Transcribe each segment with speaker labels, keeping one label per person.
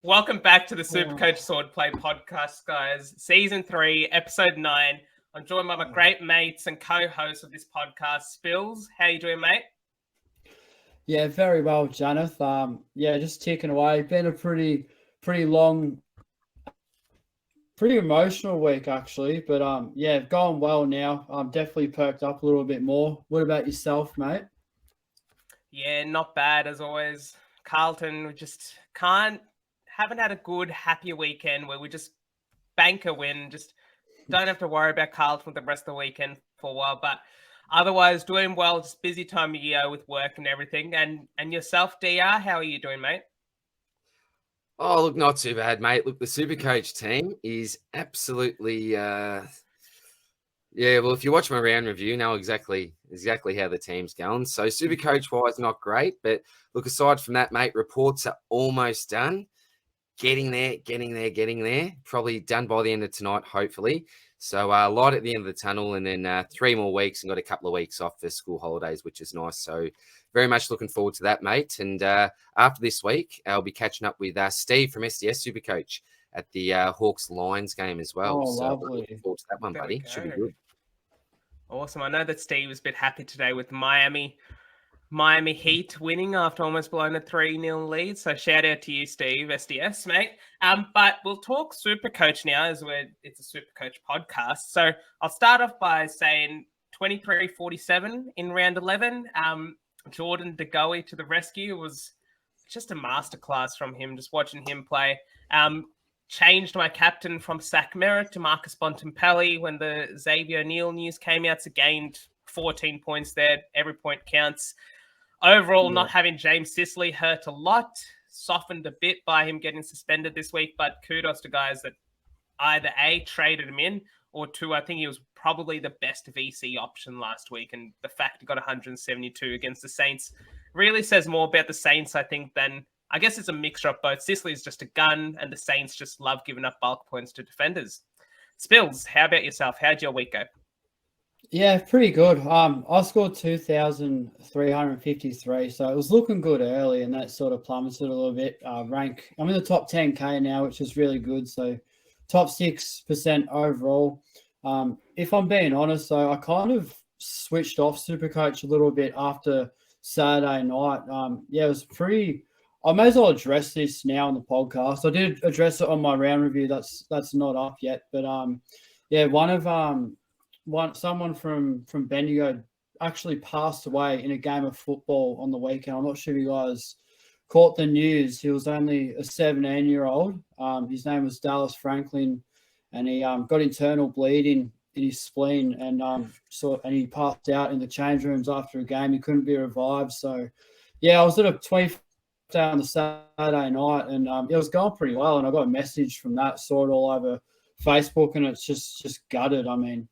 Speaker 1: Welcome back to the SuperCoach Swordplay podcast, guys. Season 3, episode 9. I'm joined by my great mates and co-hosts of this podcast, Spills. How you doing, mate?
Speaker 2: Yeah, very well, Janath. Just ticking away. Been a pretty long, pretty emotional week actually, but gone well now. I'm definitely perked up a little bit more. What about yourself, mate?
Speaker 1: Yeah, not bad as always. Carlton, we just haven't had a good, happy weekend where we just bank a win. Just don't have to worry about Carlton for the rest of the weekend for a while. But otherwise, doing well. Just busy time of year with work and everything. And yourself, DR, how are you doing, mate?
Speaker 3: Oh, look, not too bad, mate. Look, the SuperCoach team is absolutely, well, if you watch my round review, you know exactly how the team's going. So SuperCoach-wise, not great. But look, aside from that, mate, reports are almost done. Getting there. Probably done by the end of tonight, hopefully. So light at the end of the tunnel, and then 3 more weeks and got a couple of weeks off for school holidays, which is nice. So very much looking forward to that, mate. And after this week, I'll be catching up with Steve from SDS Supercoach at the Hawks-Lions game as well.
Speaker 2: Oh,
Speaker 3: so
Speaker 2: lovely.
Speaker 3: looking forward to that one, buddy. Should be good.
Speaker 1: Awesome. I know that Steve was a bit happy today with Miami Heat winning after almost blowing a 3-0 lead. So shout out to you, Steve, SDS, mate. But we'll talk SuperCoach now as it's a SuperCoach podcast. So I'll start off by saying 23-47 in round 11. Jordan DeGoey to the rescue. It was just a masterclass from him, just watching him play. Changed my captain from Zach Merritt to Marcus Bontempelli when the Xavier O'Neal news came out. So gained 14 points there. Every point counts. Overall, not having James Sicily hurt a lot. Softened a bit by him getting suspended this week. But kudos to guys that either A, traded him in, or 2, I think he was probably the best VC option last week. And the fact he got 172 against the Saints really says more about the Saints, I think, than... I guess it's a mixture of both. Sicily's just a gun, and the Saints just love giving up bulk points to defenders. Spills, how about yourself? How'd your week go?
Speaker 2: Yeah, pretty good. I scored 2,353, so it was looking good early, and that sort of plummeted a little bit. I'm in the top 10K now, which is really good. So top 6% overall. If I'm being honest, though, I kind of switched off SuperCoach a little bit after Saturday night. It was pretty... I may as well address this now on the podcast. I did address it on my round review. That's not up yet, but someone from Bendigo actually passed away in a game of football on the weekend. I'm not sure if you guys caught the news. He was only a 17-year-old. His name was Dallas Franklin, and he got internal bleeding in his spleen, and he passed out in the change rooms after a game. He couldn't be revived. So, I was at a 20 on the Saturday night, and it was going pretty well, and I got a message from that, saw it all over Facebook, and it's just gutted. I mean,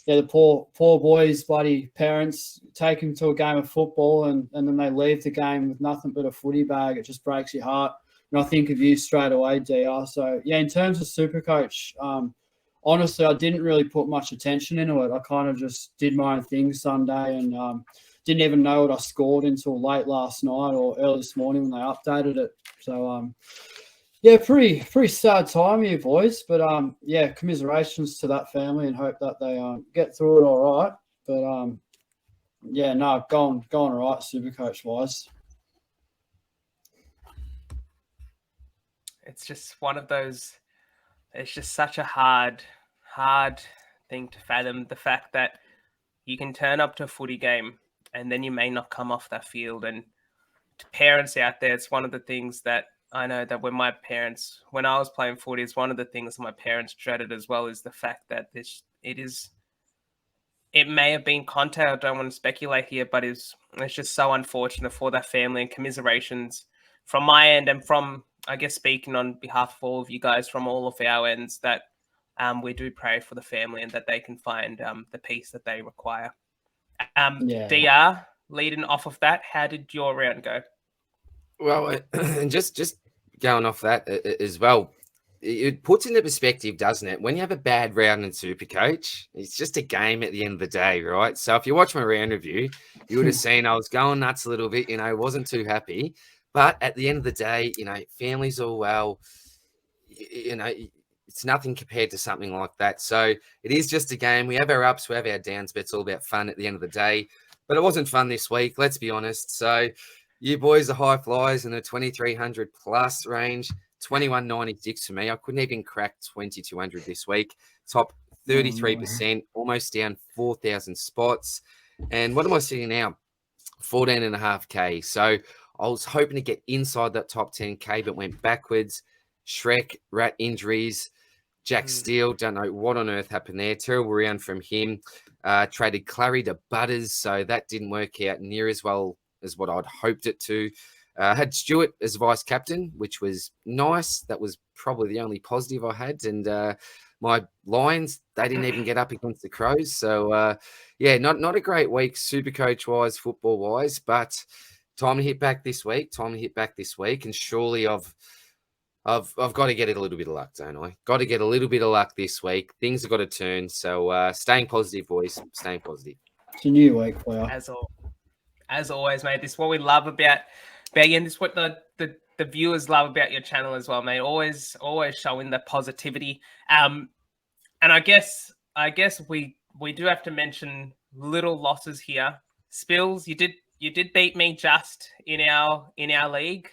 Speaker 2: the poor boys' bloody parents take him to a game of football, and then they leave the game with nothing but a footy bag. It just breaks your heart. And I think of you straight away, DR. So, in terms of SuperCoach, honestly, I didn't really put much attention into it. I kind of just did my own thing Sunday, and didn't even know what I scored until late last night or early this morning when they updated it. So, pretty sad time here, boys. But, commiserations to that family, and hope that they get through it all right. But, going all right, SuperCoach-wise.
Speaker 1: It's just one of those... It's just such a hard thing to fathom, the fact that you can turn up to a footy game and then you may not come off that field. And to parents out there, it's one of the things that I know that when I was playing footy, it's one of the things my parents dreaded as well, is the fact that it may have been contact. I don't want to speculate here, but it's just so unfortunate for that family, and commiserations from my end, and from, I guess, speaking on behalf of all of you guys from all of our ends, that we do pray for the family and that they can find the peace that they require. DR, leading off of that, how did your round go?
Speaker 3: Well, and just going off that as well, it puts into perspective, doesn't it? When you have a bad round in SuperCoach, it's just a game at the end of the day, right? So if you watch my round review, you would have seen I was going nuts a little bit, wasn't too happy. But at the end of the day, family's all well. It's nothing compared to something like that. So it is just a game. We have our ups, we have our downs, but it's all about fun at the end of the day. But it wasn't fun this week, let's be honest. So you boys are high flyers in the 2,300 plus range. 2196 for me. I couldn't even crack 2,200 this week. Top 33%, almost down 4,000 spots. And what am I sitting now? 14.5K. So I was hoping to get inside that top 10K, but went backwards. Shrek, rat injuries, Jack Steele, don't know what on earth happened there. Terrible round from him. Traded Clary to Butters, so that didn't work out near as well as what I'd hoped it to. Had Stewart as vice captain, which was nice. That was probably the only positive I had. And my Lions, they didn't even get up against the Crows. So, not a great week, SuperCoach-wise, football-wise, but time to hit back this week. And surely I've got to get a little bit of luck, don't I? Got to get a little bit of luck this week. Things have got to turn. So staying positive, boys. Staying positive.
Speaker 2: It's a new week for you.
Speaker 1: As always, mate. This is what we love about and this is what the viewers love about your channel as well, mate. Always showing the positivity. And I guess we do have to mention little losses here. Spills, you did beat me just in our league.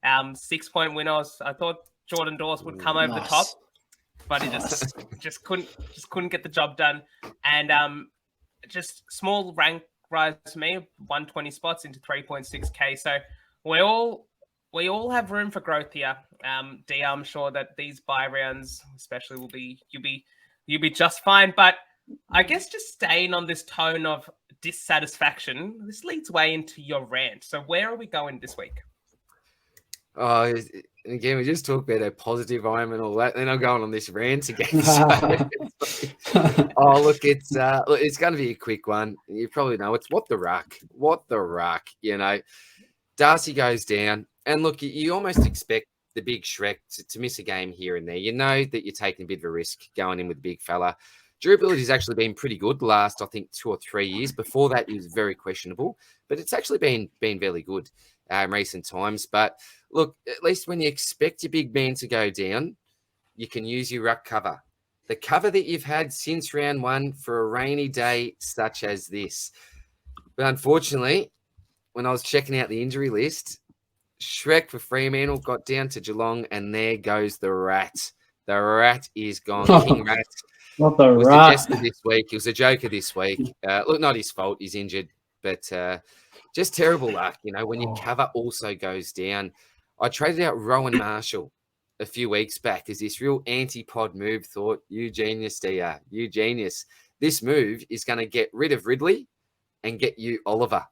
Speaker 1: 6-point winners. I thought Jordan Dawes would come over the top, but he just couldn't get the job done. And just small rank rise to me, 120 spots into 3.6K. So we all have room for growth here. D, I'm sure that these buy rounds, especially, you'll be just fine. But I guess just staying on this tone of dissatisfaction, this leads way into your rant. So where are we going this week?
Speaker 3: Oh, again, we just talked about how positive I am and all that. Then I'm going on this rant again. It's going to be a quick one. You probably know it's what the ruck. Darcy goes down, and look, you almost expect the big Shrek to miss a game here and there. You know that you're taking a bit of a risk going in with the big fella. Durability's actually been pretty good the last, I think, 2 or 3 years. Before that, he was very questionable, but it's actually been very good in recent times. But look, at least when you expect your big man to go down, you can use your ruck cover. The cover that you've had since round 1 for a rainy day such as this. But unfortunately, when I was checking out the injury list, Shrek for Fremantle got down to Geelong, and there goes the rat. The rat is gone. King Rat.
Speaker 2: Not the
Speaker 3: was
Speaker 2: rat.
Speaker 3: suggested this week. He was a joker this week. Look, not his fault. He's injured, but just terrible luck. When your cover also goes down. I traded out Rowan Marshall a few weeks back as this real anti-pod move. Thought, you genius, DR. You genius. This move is going to get rid of Ridley and get you Oliver.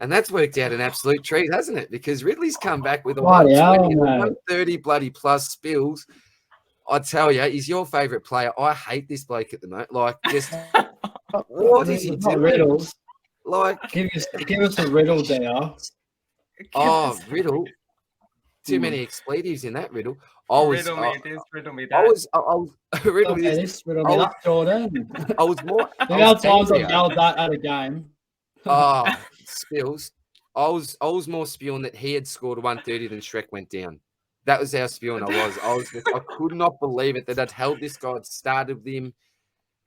Speaker 3: And that's worked out an absolute treat, hasn't it? Because Ridley's come back with a 120 and 130 bloody plus Spills. I tell you, he's your favourite player. I hate this bloke at the moment. Like, just what is he doing?
Speaker 2: Riddles.
Speaker 3: Like,
Speaker 2: give us a riddle, DR.
Speaker 3: Oh, riddle. Too many expletives in that riddle.
Speaker 1: Riddle me that.
Speaker 3: I was riddle me this.
Speaker 2: Riddle me that, Jordan.
Speaker 3: I was more.
Speaker 2: The amount of times I've yelled that at a game.
Speaker 3: Oh, Spills. I was more spewing that he had scored 130 than Shrek went down. That was how spewing I was. I could not believe it that I'd held this guy, I'd started with him.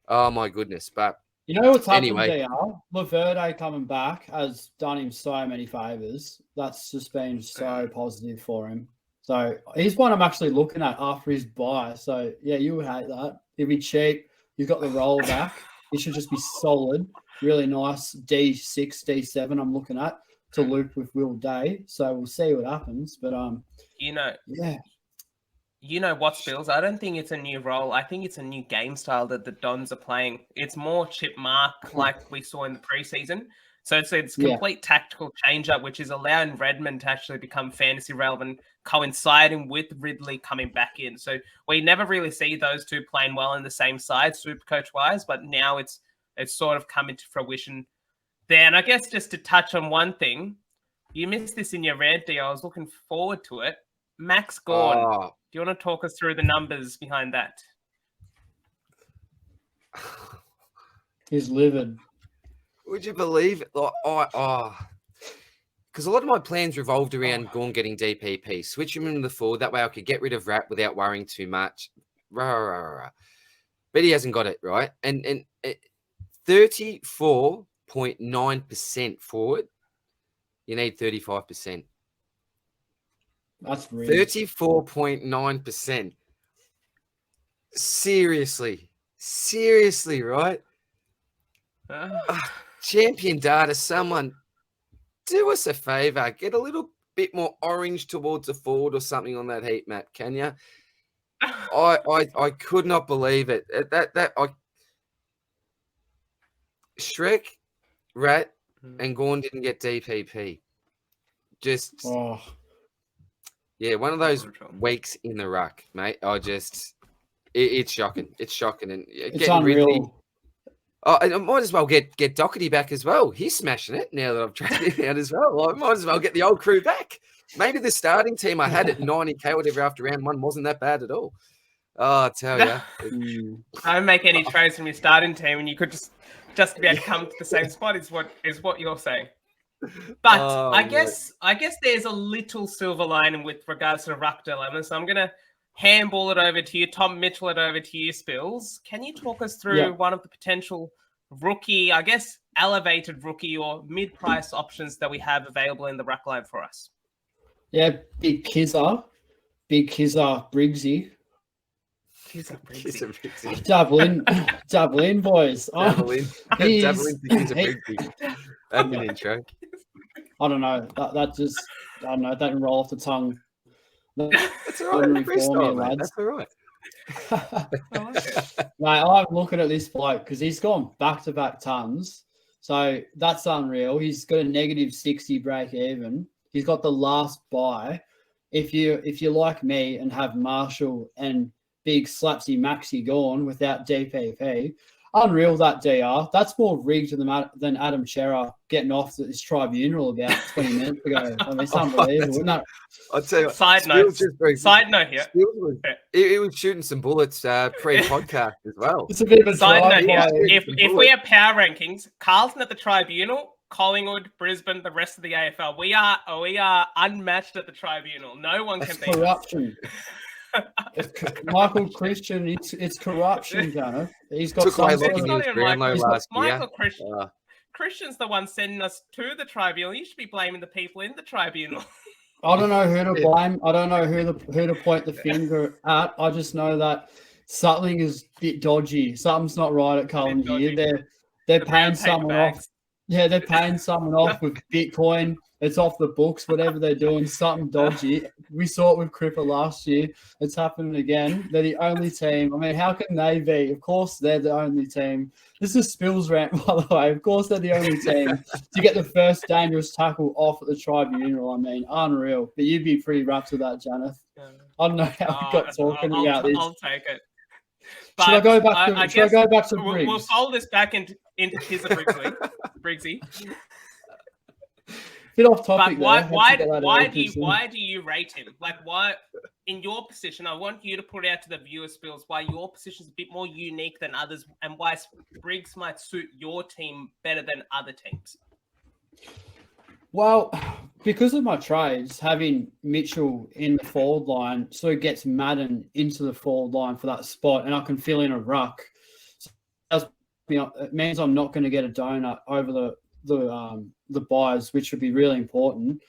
Speaker 3: Oh my goodness. But
Speaker 2: you know what's happened,
Speaker 3: anyway.
Speaker 2: DR? Laverde coming back has done him so many favours. That's just been so positive for him. So he's one I'm actually looking at after his buy. So yeah, you would hate that. He'll be cheap. You've got the roll back. He should just be solid. Really nice D6, D7 I'm looking at to loop with Will Day. So we'll see what happens. But
Speaker 1: You know what, Spills? I don't think it's a new role. I think it's a new game style that the Dons are playing. It's more chip mark like we saw in the preseason. So it's complete tactical change-up, which is allowing Redmond to actually become fantasy relevant, coinciding with Ridley coming back in. So we never really see those two playing well in the same side, SuperCoach-wise, but now it's sort of coming to fruition there. And I guess just to touch on one thing, you missed this in your rant, D. I was looking forward to it. Max Gawn.
Speaker 3: Oh.
Speaker 1: Do you want to talk us through the numbers behind that?
Speaker 2: he's livid.
Speaker 3: Would you believe it? Because because a lot of my plans revolved around Gorn getting DPP, switch him into the forward. That way I could get rid of Rat without worrying too much. But he hasn't got it, right? And 34.9% forward, you need 35%.
Speaker 2: That's really
Speaker 3: 34.9%. Seriously, right? Champion data, someone do us a favor, get a little bit more orange towards the forward or something on that heat map, can you? I could not believe it. Shrek, Rat, and Gorn didn't get DPP. Just one of those weeks in the ruck, mate. It's shocking. It's shocking, and
Speaker 2: it's unreal.
Speaker 3: I might as well get Doherty back as well. He's smashing it now that I've traded him out as well. I might as well get the old crew back. Maybe the starting team I had at 90k whatever after round 1 wasn't that bad at all. Oh, I tell you.
Speaker 1: Don't make any trades from your starting team, and you could just be able to come to the same spot. Is what you're saying. But I guess there's a little silver lining with regards to the ruck dilemma. So I'm gonna handball it over to you, Tom Mitchell. It over to you, Spills. Can you talk us through one of the potential rookie, I guess, elevated rookie or mid-price options that we have available in the ruck line for us?
Speaker 2: Yeah, big Kizza, Briggsy.
Speaker 1: Briggsy.
Speaker 2: Double in, boys.
Speaker 3: Dabble in to Briggsy. That's an intro.
Speaker 2: I don't know. That just, I don't know. That didn't roll off the tongue.
Speaker 3: That's all right. Freestyle, mate. That's all right.
Speaker 2: Mate, I'm looking at this bloke because he's gone back-to-back tons. So that's unreal. He's got a negative 60 break even. He's got the last buy. If you're like me and have Marshall and big slapsy Maxi gone without DPP, unreal that DR. That's more rigged than Adam Chera getting off this tribunal about 20 minutes ago. I mean, it's unbelievable, isn't that?
Speaker 3: I'll tell you.
Speaker 1: Side note here.
Speaker 3: He was shooting some bullets pre-podcast as well.
Speaker 2: It's a bit of a
Speaker 1: side note here. If we have power rankings, Carlton at the tribunal, Collingwood, Brisbane, the rest of the AFL, we are unmatched at the tribunal. No one can beat
Speaker 2: corruption. Michael Christian, it's corruption, Janath. He's got
Speaker 1: Michael Christian. Christian's the one sending us to the tribunal. You should be blaming the people in the tribunal.
Speaker 2: I don't know who to blame. I don't know who to point the finger at. I just know that something is a bit dodgy. Something's not right at Cullen here. They're paying someone off. Yeah, they're paying someone off with Bitcoin. It's off the books, whatever they're doing, something dodgy. We saw it with Cripper last year. It's happening again. They're the only team. I mean, how can they be? Of course, they're the only team. This is Spills rant, by the way. Of course, they're the only team to get the first dangerous tackle off at the tribunal. I mean, unreal. But you'd be pretty rough with that, Janath. I don't know how we got talking about this.
Speaker 1: I'll take it. But
Speaker 2: should I go back to Briggs?
Speaker 1: We'll fold this back into Kizza Briggsy.
Speaker 2: Bit off topic.
Speaker 1: But why do you rate him? Like, why in your position? I want you to put out to the viewer, Spills, why your position is a bit more unique than others, and why Briggs might suit your team better than other teams.
Speaker 2: Well, because of my trades, having Mitchell in the forward line sort of gets Madden into the forward line for that spot, and I can fill in a ruck. So it means I'm not going to get a donut over the buys, which would be really important.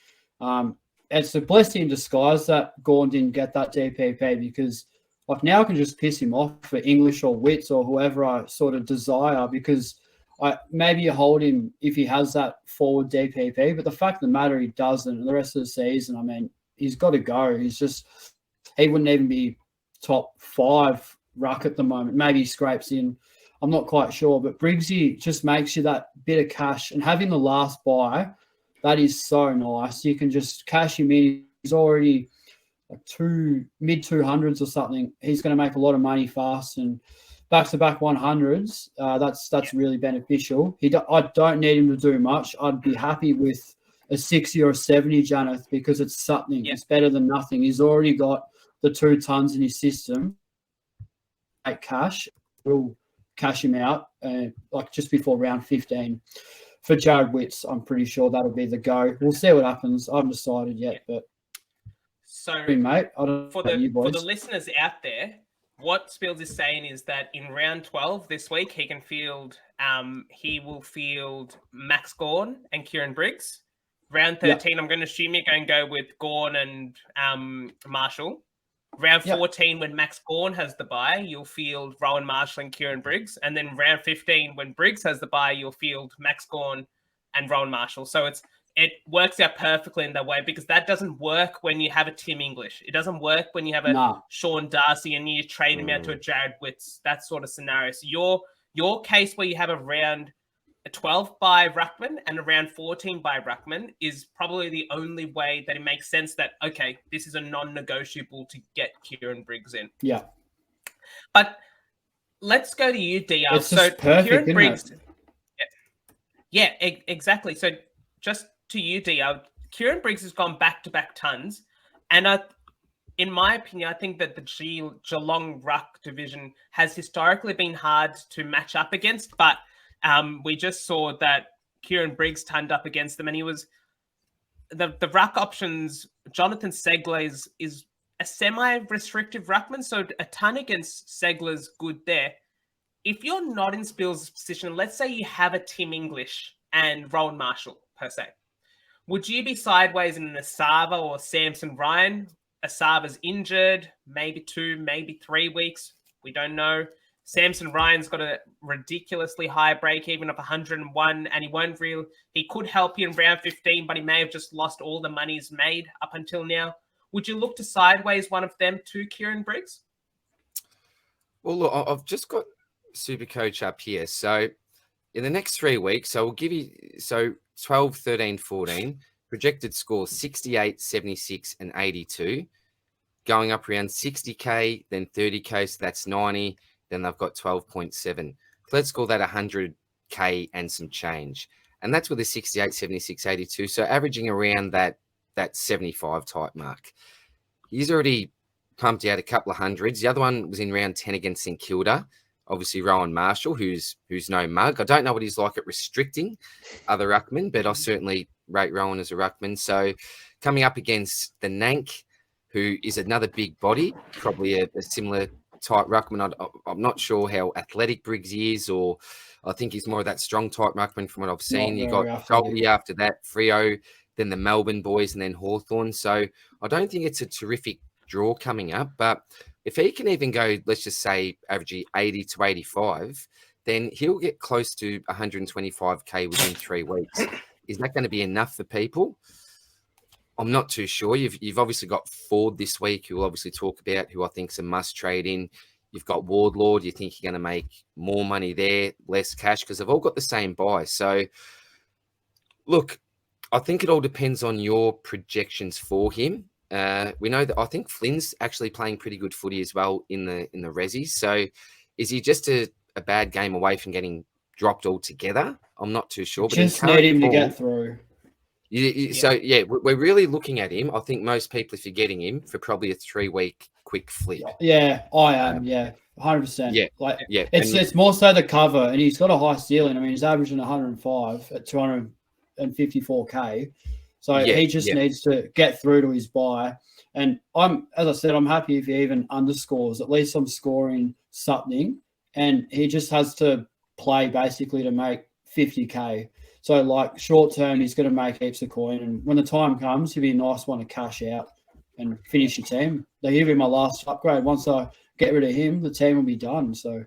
Speaker 2: It's a blessing in disguise that Gorn didn't get that DPP, because like now I can just piss him off for English or Wits or whoever I sort of desire, because maybe you hold him if he has that forward DPP, but the fact of the matter, he doesn't. And the rest of the season, I mean, he's got to go. He wouldn't even be top 5 ruck at the moment. Maybe he scrapes in. I'm not quite sure, but Briggsy just makes you that bit of cash. And having the last buy, that is so nice. You can just cash him in. He's already like mid 200s or something. He's going to make a lot of money fast, and back-to-back 100s. That's really beneficial. I don't need him to do much. I'd be happy with a 60 or a 70, Janath, because it's something. Yeah. It's better than nothing. He's already got the 2 tons in his system. Cash. We'll cash him out like just before round 15. for Jared Witts, I'm pretty sure that'll be the go. We'll see what happens. I haven't decided yet, but
Speaker 1: so
Speaker 2: mate, I don't
Speaker 1: for
Speaker 2: know about you
Speaker 1: for
Speaker 2: boys.
Speaker 1: the listeners out there, what Spills is saying is that in round 12 this week, he will field Max Gawn and Kieran Briggs. Round 13, I'm going to assume you're going to go with Gawn and Marshall. Round 14, when Max Gawn has the bye, you'll field Rowan Marshall and Kieran Briggs. And then round 15, when Briggs has the bye, you'll field Max Gawn and Rowan Marshall. So it works out perfectly in that way, because that doesn't work when you have a Tim English. It doesn't work when you have a Sean Darcy and you trade him out to a Jared Witts, that sort of scenario. So your case where you have a 12 by Ruckman and a round 14 by Ruckman is probably the only way that it makes sense that, okay, this is a non-negotiable to get Kieran Briggs in.
Speaker 2: Yeah.
Speaker 1: But let's go to you, DR.
Speaker 2: It's just perfect,
Speaker 1: Kieran Briggs.
Speaker 2: Isn't it?
Speaker 1: Yeah, exactly. So just to you, DR, Kieran Briggs has gone back-to-back tons. And in my opinion, I think that the Geelong Ruck division has historically been hard to match up against. But we just saw that Kieran Briggs turned up against them, and he was the ruck options. Jonathan Segler is a semi-restrictive ruckman, so a ton against Segler's good there. If you're not in Spill's position, let's say you have a Tim English and Rowan Marshall per se, would you be sideways in an Asava or Samson Ryan? Asava's injured, maybe 2, maybe 3 weeks. We don't know. Samson Ryan's got a ridiculously high break even of 101, and he could help you in round 15, but he may have just lost all the money he's made up until now. Would you look to sideways one of them to Kieran Briggs?
Speaker 3: Well, look, I've just got SuperCoach up here. So in the next 3 weeks, so we'll give you 12, 13, 14, projected score 68, 76, and 82, going up around 60K, then 30K, so that's 90. Then they've got 12.7. Let's call that 100K and some change. And that's with a 68, 76, 82. So averaging around that 75 type mark. He's already pumped out a couple of hundreds. The other one was in round 10 against St Kilda. Obviously, Rowan Marshall, who's no mug. I don't know what he's like at restricting other ruckmen, but I certainly rate Rowan as a ruckman. So coming up against the Nank, who is another big body, probably a similar type ruckman. I'm not sure how athletic Briggsy is, or I think he's more of that strong type ruckman from what I've seen. You got Goldie after that, Freo, then the Melbourne boys, and then Hawthorn. So I don't think it's a terrific draw coming up, but if he can even go, let's just say, averaging 80 to 85, then he'll get close to 125K within 3 weeks. Is that going to be enough for people? I'm not too sure. You've obviously got Ford this week, who we'll obviously talk about, who I think is a must trade in. You've got Wardlord. You think you're going to make more money there, less cash, because they've all got the same buy. So, look, I think it all depends on your projections for him. We know that I think Flynn's actually playing pretty good footy as well in the Rezzies. So, is he just a bad game away from getting dropped altogether? I'm not too sure.
Speaker 2: Just need him to get through.
Speaker 3: So, yeah, we're really looking at him. I think most people are forgetting him for probably a 3-week quick flip.
Speaker 2: Yeah, I am. 100%.
Speaker 3: Yeah.
Speaker 2: It's more so the cover, and he's got a high ceiling. I mean, he's averaging 105 at 254K. So he just needs to get through to his buy. And as I said, I'm happy if he even underscores. At least I'm scoring something. And he just has to play basically to make 50K. So, like, short term, he's going to make heaps of coin. And when the time comes, he'll be a nice one to cash out and finish your team. They'll give him my last upgrade. Once I get rid of him, the team will be done. So,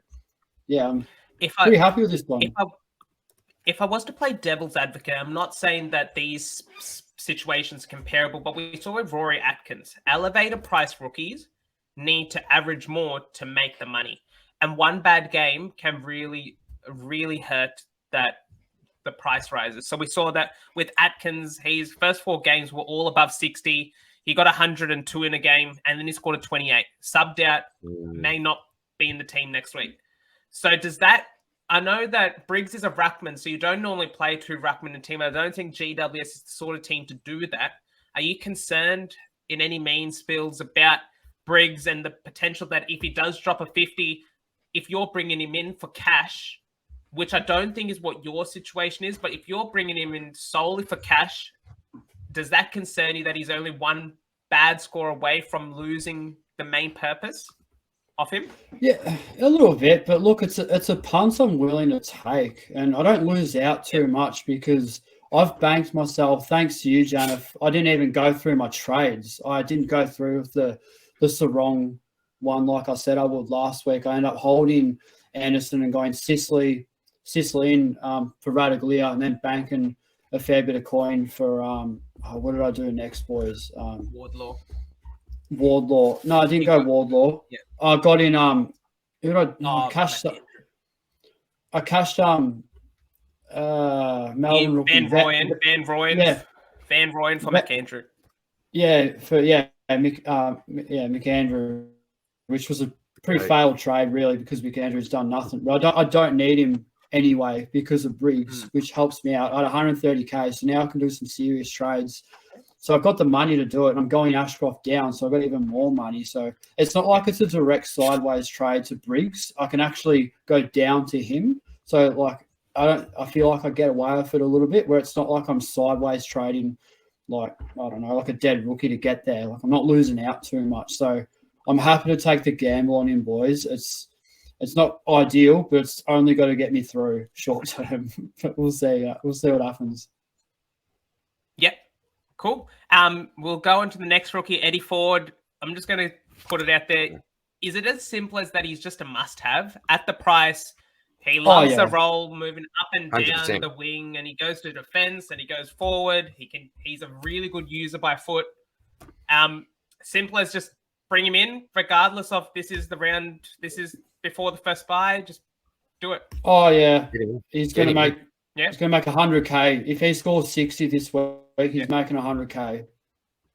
Speaker 2: yeah, I'm pretty happy with this one.
Speaker 1: If I was to play devil's advocate, I'm not saying that these situations are comparable, but we saw with Rory Atkins, elevator price rookies need to average more to make the money. And one bad game can really, really hurt the price rises. So we saw that with Atkins, his first 4 games were all above 60. He got 102 in a game, and then he scored a 28. Subbed out, may not be in the team next week. So does that... I know that Briggs is a ruckman, so you don't normally play 2 ruckman in a team. I don't think GWS is the sort of team to do that. Are you concerned in any means, Spills, about Briggs and the potential that if he does drop a 50, if you're bringing him in for cash, which I don't think is what your situation is. But if you're bringing him in solely for cash, does that concern you that he's only one bad score away from losing the main purpose of him?
Speaker 2: Yeah, a little bit, but look, it's a punt I'm willing to take, and I don't lose out too much because I've banked myself. Thanks to you, Janath. I didn't even go through my trades. I didn't go through with the wrong one like I said I would last week. I ended up holding Anderson and going Sicily in for Radaglia, and then banking a fair bit of coin for what did I do next, boys? Wardlaw. No, I didn't go Wardlaw.
Speaker 1: Yeah.
Speaker 2: I got in who did I cashed? I cashed Melbourne rookie
Speaker 1: Van Rooyen.
Speaker 2: Yeah.
Speaker 1: Van Rooyen for McAndrew.
Speaker 2: Yeah, McAndrew, which was a pretty failed trade really because McAndrew's done nothing. But I don't need him anyway because of Briggs, which helps me out. I had 130k, so now I can do some serious trades. So I've got the money to do it. I'm going Ashcroft down, so I've got even more money. So it's not like it's a direct sideways trade to Briggs. I can actually go down to him. So like I feel like I get away with it a little bit, where it's not like I'm sideways trading like, I don't know, like a dead rookie to get there. Like I'm not losing out too much. So I'm happy to take the gamble on him, boys. It's not ideal, but it's only got to get me through short term. But we'll see. We'll see what happens.
Speaker 1: Yep. Cool. We'll go on to the next rookie, Eddie Ford. I'm just going to put it out there. Is it as simple as that he's just a must-have at the price? He loves the role, moving up and down
Speaker 3: 100%.
Speaker 1: the wing, and he goes to defense and he goes forward. He's a really good user by foot. Simple as just bring him in, regardless of this is the round. This is before the first bye. Just do it.
Speaker 2: Oh yeah, he's going to make.
Speaker 1: Yeah.
Speaker 2: He's going to make 100k. If he scores 60 this week, he's making 100k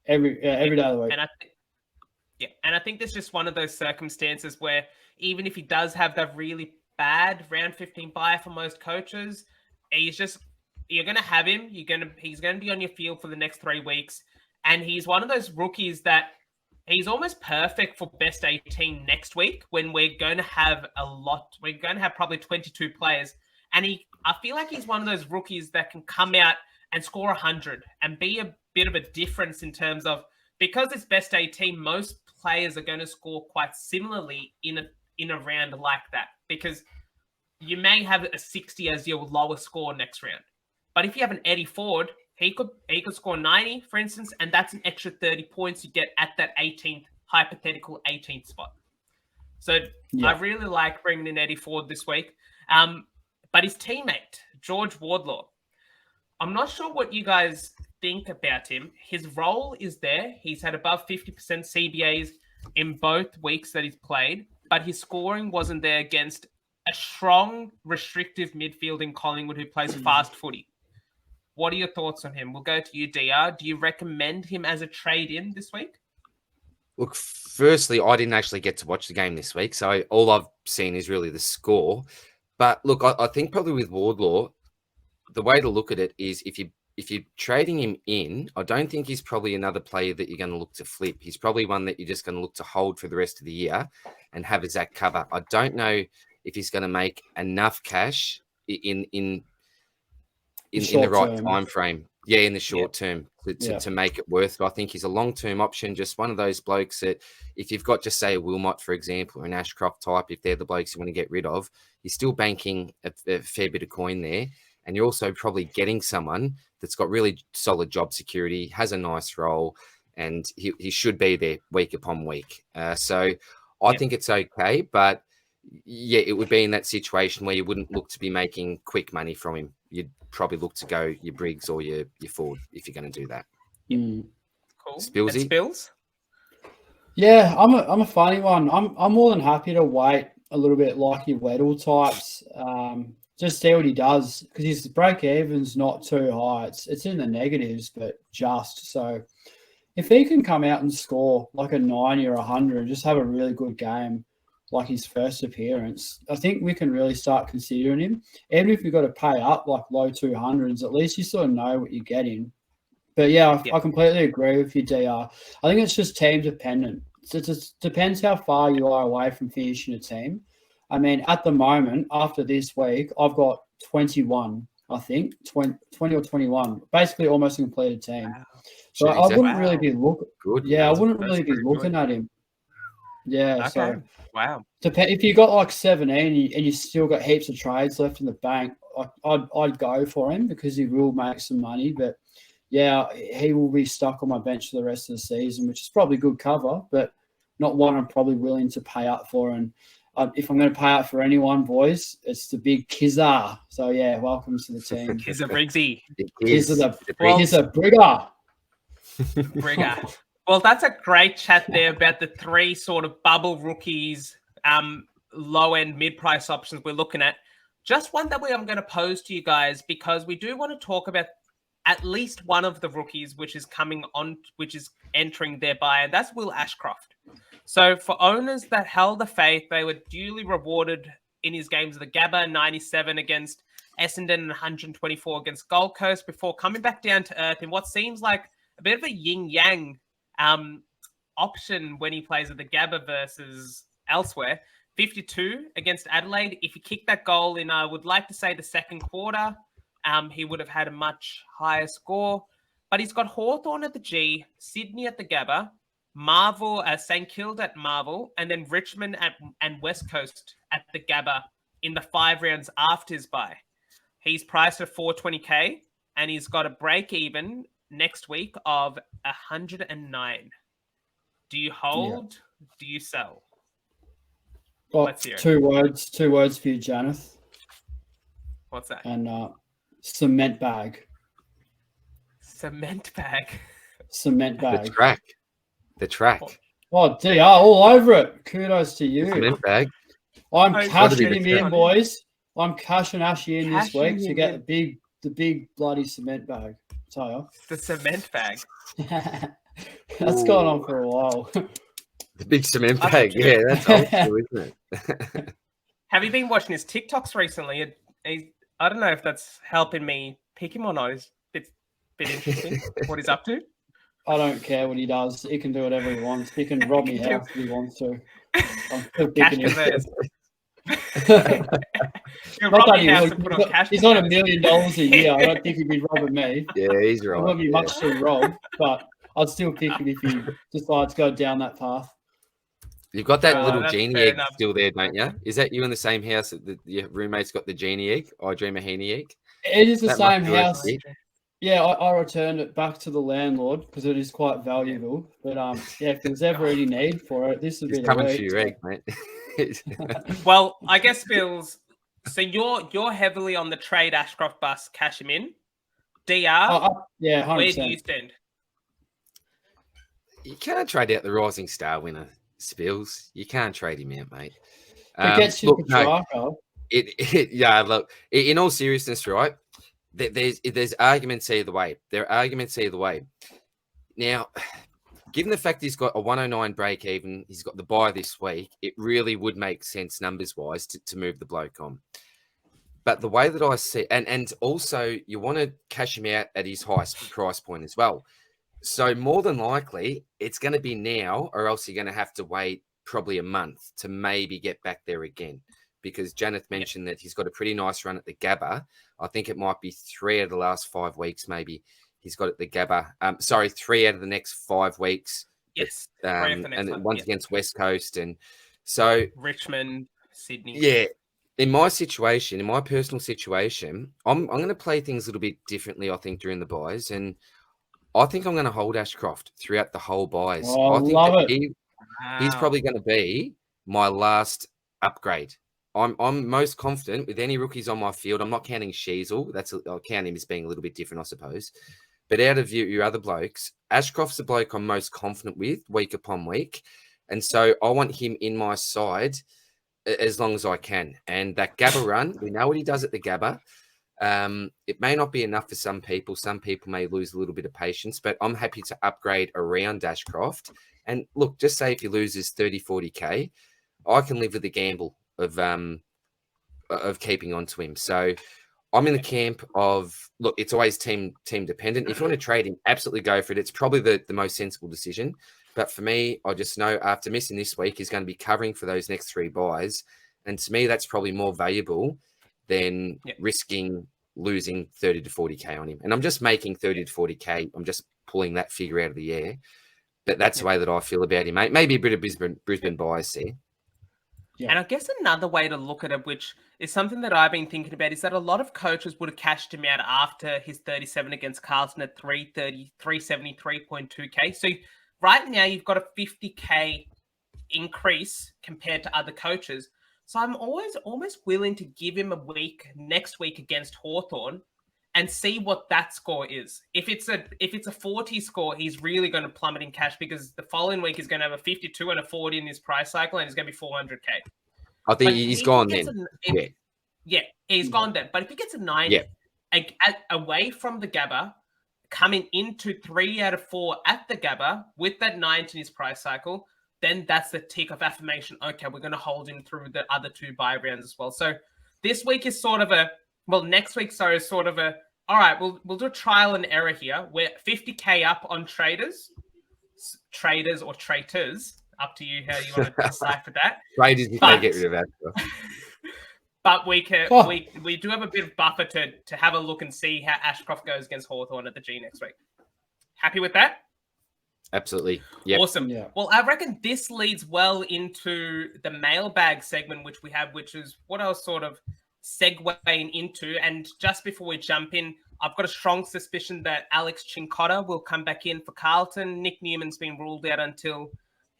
Speaker 2: every day of the week.
Speaker 1: And I think there's just one of those circumstances where even if he does have that really bad round 15 bye for most coaches, you're going to have him. He's going to be on your field for the next 3 weeks, and he's one of those rookies that he's almost perfect for best 18 next week when we're going to have a lot. We're going to have probably 22 players. And I feel like he's one of those rookies that can come out and score 100 and be a bit of a difference in terms of, because it's best 18, most players are going to score quite similarly in a round like that, because you may have a 60 as your lowest score next round. But if you have an Eddie Ford, he could score 90, for instance, and that's an extra 30 points you get at that hypothetical 18th spot. So I really like bringing in Eddie Ford this week. But his teammate, George Wardlaw, I'm not sure what you guys think about him. His role is there. He's had above 50% CBAs in both weeks that he's played, but his scoring wasn't there against a strong, restrictive midfield in Collingwood who plays fast footy. What are your thoughts on him? We'll go to you, DR. Do you recommend him as a trade-in this week?
Speaker 3: Look, firstly, I didn't actually get to watch the game this week, so all I've seen is really the score. But look, I think probably with Wardlaw, the way to look at it is if you're trading him in, I don't think he's probably another player that you're going to look to flip. He's probably one that you're just going to look to hold for the rest of the year and have as that cover. I don't know if he's going to make enough cash in the right time frame. Yeah, in the short term to make it worth it. I think he's a long-term option, just one of those blokes that if you've got, just say, a Wilmot, for example, or an Ashcroft type, if they're the blokes you want to get rid of, you're still banking a fair bit of coin there. And you're also probably getting someone that's got really solid job security, has a nice role, and he should be there week upon week. So I think it's okay, but yeah, it would be in that situation where you wouldn't look to be making quick money from him. You'd probably look to go your Briggs or your Ford if you're going to do that.
Speaker 1: Cool.
Speaker 3: Spillsy?
Speaker 1: Spills?
Speaker 2: Yeah, I'm a funny one. I'm more than happy to wait a little bit like your Weddle types. Just see what he does, because his break even's not too high. It's in the negatives, but just so if he can come out and score like a 90 or 100, just have a really good game like his first appearance, I think we can really start considering him. Even if you've got to pay up like low 200s, at least you sort of know what you're getting. But yeah, I completely agree with you, DR. I think it's just team dependent. It just depends how far you are away from finishing a team. I mean, at the moment, after this week, I've got 21, I think, 20 or 21, basically almost a completed team.
Speaker 1: Wow.
Speaker 2: So
Speaker 3: Shit,
Speaker 2: I
Speaker 3: exactly.
Speaker 2: wouldn't really be looking.
Speaker 3: Good.
Speaker 2: Yeah, I
Speaker 3: mate.
Speaker 2: wouldn't
Speaker 1: That's
Speaker 2: really be
Speaker 1: pretty
Speaker 2: looking
Speaker 1: good.
Speaker 2: at him. Yeah,
Speaker 1: Okay.
Speaker 2: so
Speaker 1: Wow.
Speaker 2: if you got like 17 and you still got heaps of trades left in the bank, I'd go for him because he will make some money. But yeah, he will be stuck on my bench for the rest of the season, which is probably good cover, but not one I'm probably willing to pay up for. And if I'm going to pay up for anyone, boys, it's the big Kizza. So yeah, welcome to the team.
Speaker 1: Kizza Briggsy.
Speaker 3: It
Speaker 2: Kizza
Speaker 3: is.
Speaker 2: the
Speaker 1: Well,
Speaker 2: Kizza Brigger.
Speaker 1: Brigger. Well, that's a great chat there about the three sort of bubble rookies, low end, mid price options we're looking at. Just one that I'm going to pose to you guys because we do want to talk about at least one of the rookies which is entering their buy, and that's Will Ashcroft. So for owners that held the faith, they were duly rewarded in his games of the Gabba, 97 against Essendon and 124 against Gold Coast before coming back down to earth in what seems like a bit of a yin-yang option when he plays at the Gabba versus elsewhere. 52 against Adelaide. If he kicked that goal in, I would like to say the second quarter, he would have had a much higher score. But he's got Hawthorn at the G, Sydney at the Gabba, St Kilda at Marvel, and then Richmond and West Coast at the Gabba in the 5 rounds after his bye. He's priced at 420k, and he's got a break even next week of 109. Do you hold? Yeah. Do you sell?
Speaker 2: Well, two words for you, Janath.
Speaker 1: What's that?
Speaker 2: And cement bag.
Speaker 1: Cement bag.
Speaker 2: Cement bag.
Speaker 3: The track.
Speaker 2: Oh, DR, all over it. Kudos to you.
Speaker 3: Cement bag.
Speaker 2: I'm cashing him in, boys. I'm cashing Ashy in this week to get the big bloody cement bag. Tell you.
Speaker 1: The cement bag.
Speaker 2: That's gone on for a while.
Speaker 3: The big cement bag. Yeah, that's old school, isn't it?
Speaker 1: Have you been watching his TikToks recently? I don't know if that's helping me pick him or not. It's a bit interesting what he's up to.
Speaker 2: I don't care what he does. He can do whatever he wants. He can rob me house if he wants to. I'm still picking him. He's on $1 million a year. I don't think he'd be robbing me.
Speaker 3: Yeah, he's right.
Speaker 2: There won't be much to rob, but I'd still pick him if he decides to go down that path.
Speaker 3: You've got that little genie egg still there, don't you? Is that you in the same house that your roommate's got the genie egg? I dream a heenie egg.
Speaker 2: It is the same house. Yeah, I returned it back to the landlord because it is quite valuable. But yeah, if there's ever any need for it, this would be the
Speaker 3: coming to your egg, mate.
Speaker 1: Well, I guess Bills. So you're heavily on the trade Ashcroft bus, cash him in. DR,
Speaker 2: yeah, 100%.
Speaker 1: Where do you stand?
Speaker 3: You can't trade out the rising star winner, Spills. You can't trade him out, mate.
Speaker 2: It gets you
Speaker 3: yeah, look. In all seriousness, right? There's arguments either way. There are arguments either way. Now, given the fact he's got a 109 break even, he's got the bye this week, it really would make sense numbers-wise to move the bloke on. But the way that I see, and also you want to cash him out at his highest price point as well. So more than likely, it's going to be now, or else you're going to have to wait probably a month to maybe get back there again. Because Janath mentioned that he's got a pretty nice run at the Gabba. I think it might be 3 out of the last 5 weeks, maybe. He's got at the Gabba. 3 out of the next 5 weeks.
Speaker 1: Yes.
Speaker 3: And one's against West Coast. And so
Speaker 1: Richmond, Sydney.
Speaker 3: Yeah. In my situation, in my personal situation, I'm going to play things a little bit differently, I think, during the buys. And I think I'm going to hold Ashcroft throughout the whole buys.
Speaker 2: Oh,
Speaker 3: I think
Speaker 2: love it.
Speaker 3: He's probably going to be my last upgrade. I'm most confident with any rookies on my field. I'm not counting Sheasel. I'll count him as being a little bit different, I suppose. But out of your other blokes, Ashcroft's the bloke I'm most confident with week upon week. And so I want him in my side as long as I can. And that Gabba run, we know what he does at the Gabba. It may not be enough for some people. Some people may lose a little bit of patience, but I'm happy to upgrade around Ashcroft. And look, just say if he loses 30, 40K, I can live with the gamble of keeping on to him. So I'm in the camp of, look, it's always team dependent. If you want to trade him, absolutely go for it. It's probably the most sensible decision. But for me, I just know after missing this week, he's going to be covering for those next 3 buys. And to me, that's probably more valuable than
Speaker 1: Yep.
Speaker 3: risking losing 30 to 40K on him. And I'm just making 30 to 40K. I'm just pulling that figure out of the air. But that's the way that I feel about him, mate. Maybe a bit of Brisbane bias there.
Speaker 2: Yeah.
Speaker 1: And I guess another way to look at it, which is something that I've been thinking about, is that a lot of coaches would have cashed him out after his 37 against Carlton at 330, 373.2K. So right now you've got a 50K increase compared to other coaches. So I'm always almost willing to give him a week next week against Hawthorn and see what that score is. If it's a 40 score, he's really going to plummet in cash because the following week he's going to have a 52 and a 40 in his price cycle, and it's going to be 400K.
Speaker 3: I think
Speaker 1: But
Speaker 3: he's
Speaker 1: if
Speaker 3: gone
Speaker 1: he gets
Speaker 3: then.
Speaker 1: he's gone then. But if he gets a 90 away from the Gabba, coming into 3 out of 4 at the Gabba with that 90 in his price cycle, then that's the tick of affirmation. Okay, we're going to hold him through the other 2 buy rounds as well. So this week is sort of next week, sorry, is sort of all right, we'll do a trial and error here. We're 50K up on traders or traitors. Up to you how you want to decipher that.
Speaker 3: Traders if they get rid of that.
Speaker 1: But we do have a bit of buffer to have a look and see how Ashcroft goes against Hawthorn at the G next week. Happy with that?
Speaker 3: Absolutely. Yep.
Speaker 1: Awesome.
Speaker 2: Yeah.
Speaker 1: Well, I reckon this leads well into the mailbag segment, which we have, which is what I was sort of segueing into. And just before we jump in, I've got a strong suspicion that Alex Chincotta will come back in for Carlton. Nick Newman's been ruled out until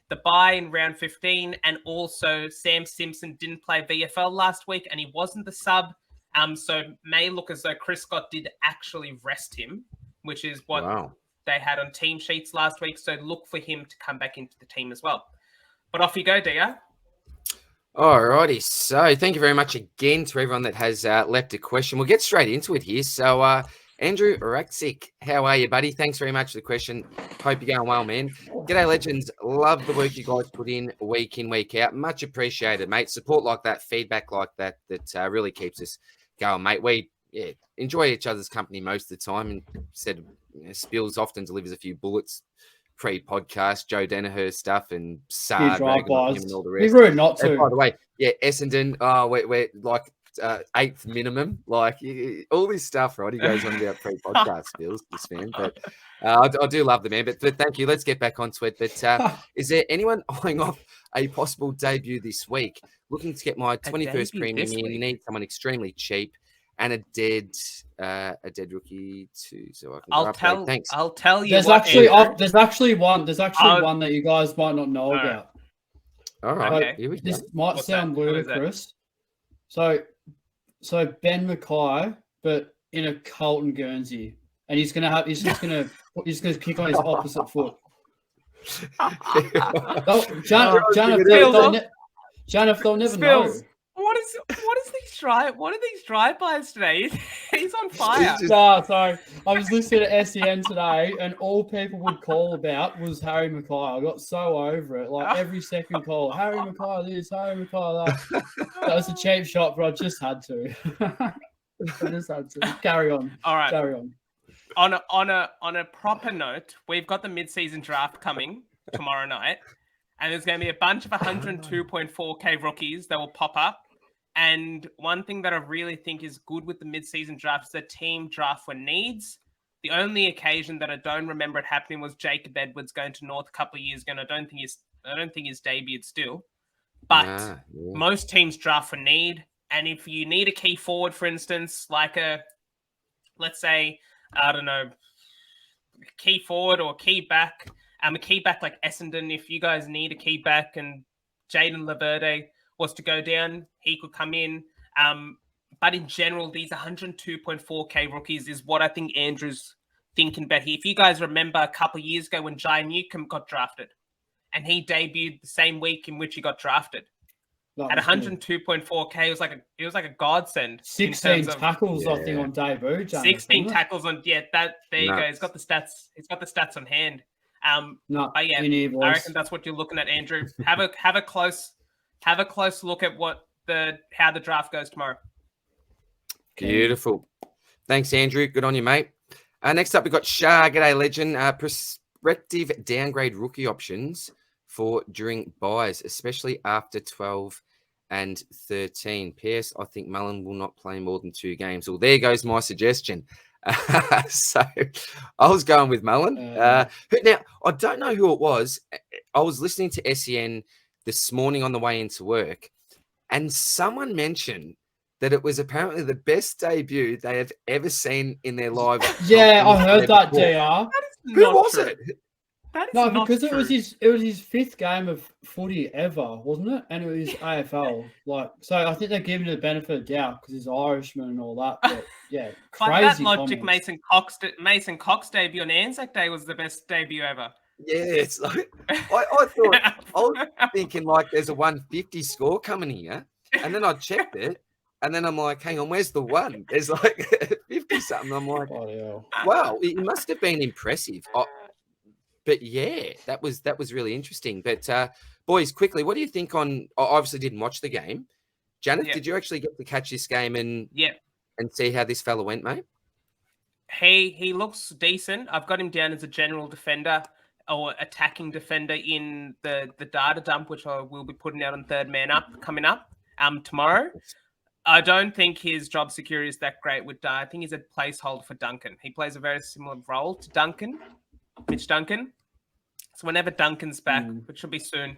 Speaker 1: the bye in round 15. And also Sam Simpson didn't play VFL last week and he wasn't the sub. So may look as though Chris Scott did actually rest him, which is what they had on team sheets last week. So look for him to come back into the team as well. But off you go, DR.
Speaker 3: Alrighty. So thank you very much again to everyone that has left a question. We'll get straight into it here. So Andrew Raksik, how are you, buddy? Thanks very much for the question. Hope you're going well, man. G'day, legends. Love the work you guys put in, week out. Much appreciated, mate. Support like that, feedback like that really keeps us going, mate. We enjoy each other's company most of the time. And said, Spills often delivers a few bullets pre-podcast, Joe Danaher stuff and Sard and all the rest.
Speaker 2: Be rude not to.
Speaker 3: And by the way, Essendon, we're like 8th minimum, like all this stuff, right? He goes on about pre-podcast Spills, this man. But I do love the man. But thank you. Let's get back onto it. But is there anyone eyeing off a possible debut this week? Looking to get my 21st premium in. You need someone extremely cheap. And a dead rookie too. So I can Thanks.
Speaker 1: I'll tell you.
Speaker 2: There's actually one that you guys might not know about.
Speaker 3: All right.
Speaker 1: Okay.
Speaker 3: Here we go.
Speaker 2: This might sound ludicrous. So Ben Mackay, but in a Carlton Guernsey, and he's gonna kick on his opposite foot. Janath, they'll never know.
Speaker 1: What are these drive-bys today? He's on fire.
Speaker 2: Sorry. I was listening to SEN today, and all people would call about was Harry Mackay. I got so over it. Like every second call, Harry Mackay this, Harry Mackay that. That was a cheap shot, but I just had to. Carry on.
Speaker 1: All right.
Speaker 2: Carry on.
Speaker 1: On a proper note, we've got the mid-season draft coming tomorrow night, and there's going to be a bunch of 102.4K rookies that will pop up. And one thing that I really think is good with the mid-season draft is a team draft for needs. The only occasion that I don't remember it happening was Jacob Edwards going to North a couple of years ago, and I don't think he's debuted still. But most teams draft for need. And if you need a key forward, for instance, like let's say, I don't know, key forward or key back, a key back like Essendon, if you guys need a key back and Jaden Laverde was to go down, he could come in. But in general, these 102.4K rookies is what I think Andrew's thinking about here. If you guys remember a couple of years ago when Jai Newcomb got drafted, and he debuted the same week in which he got drafted. At 102.4K, it was like a godsend.
Speaker 2: 16 tackles, I think, on debut.
Speaker 1: 16 tackles on there you go. He's got the stats. He's got the stats on hand. But yeah, I reckon that's what you're looking at, Andrew. Have a close look at how the draft goes tomorrow.
Speaker 3: Beautiful. Thanks, Andrew. Good on you, mate. Next up, we've got Shah. G'day, legend. Prospective downgrade rookie options for during buys, especially after 12 and 13. PS, I think Mullen will not play more than 2 games. Well, there goes my suggestion. So I was going with Mullen. Now, I don't know who it was. I was listening to SEN this morning on the way into work, and someone mentioned that it was apparently the best debut they have ever seen in their lives.
Speaker 2: Yeah, I heard that, DR.
Speaker 3: Who was it?
Speaker 1: That is
Speaker 2: No,
Speaker 1: not
Speaker 2: because
Speaker 1: true.
Speaker 2: it was his 5th game of footy ever, wasn't it? And it was AFL. So I think they're giving it the benefit of doubt because he's Irishman and all that. But yeah,
Speaker 1: But
Speaker 2: crazy.
Speaker 1: that logic,
Speaker 2: comments.
Speaker 1: Mason Cox debut on Anzac Day was the best debut ever.
Speaker 3: Yeah, it's like I thought I was thinking like there's a 150 score coming here, and then I checked it, and then I'm like, hang on, where's the one? There's like 50 something. I'm like, wow, it must have been impressive. But yeah, that was really interesting. But boys, quickly, what do you think on? I obviously didn't watch the game. Janath, did you actually get to catch this game and see how this fella went, mate?
Speaker 1: He looks decent. I've got him down as a general defender or attacking defender in the data dump, which I will be putting out on Third Man Up coming up tomorrow. I don't think his job security is that great with I think he's a placeholder for Duncan. He plays a very similar role to Duncan, Mitch Duncan. So whenever Duncan's back, which will be soon,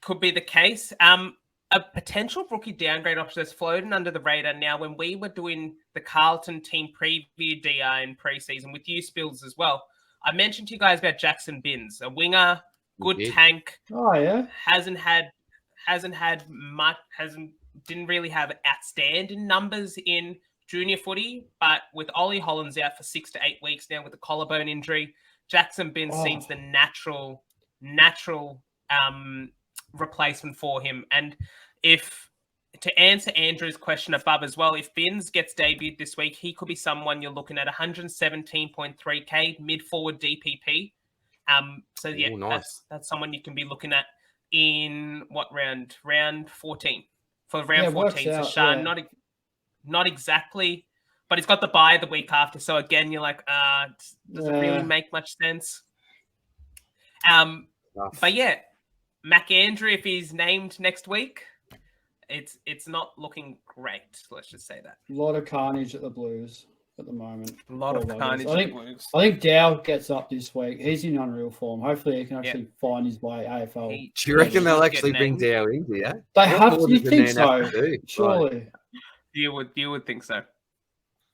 Speaker 1: could be the case. A potential rookie downgrade option that's floating under the radar now. When we were doing the Carlton team preview DR in preseason with you, Spills, as well, I mentioned to you guys about Jackson Binns, a winger, good tank.
Speaker 2: Oh yeah,
Speaker 1: didn't really have outstanding numbers in junior footy, but with Ollie Hollands out for 6 to 8 weeks now with a collarbone injury, Jackson Binns seems the natural replacement for him. And if to answer Andrew's question above as well, if Binns gets debuted this week, he could be someone you're looking at 117.3k mid forward DPP. So yeah, nice. That's someone you can be looking at in what round? Round 14 for round 14. So Sean, not exactly. But he's got the bye the week after. So again, you're like, does it really make much sense? But yeah, McAndrew, if he's named next week, it's not looking great. Let's just say that.
Speaker 2: A lot of carnage at the Blues at the moment.
Speaker 1: A lot of carnage at the Blues.
Speaker 2: I think Dow gets up this week. He's in unreal form. Hopefully he can actually find his way AFL.
Speaker 3: Do you reckon they'll actually bring Dow in here?
Speaker 2: They have to. You think so? Surely.
Speaker 1: You would think so.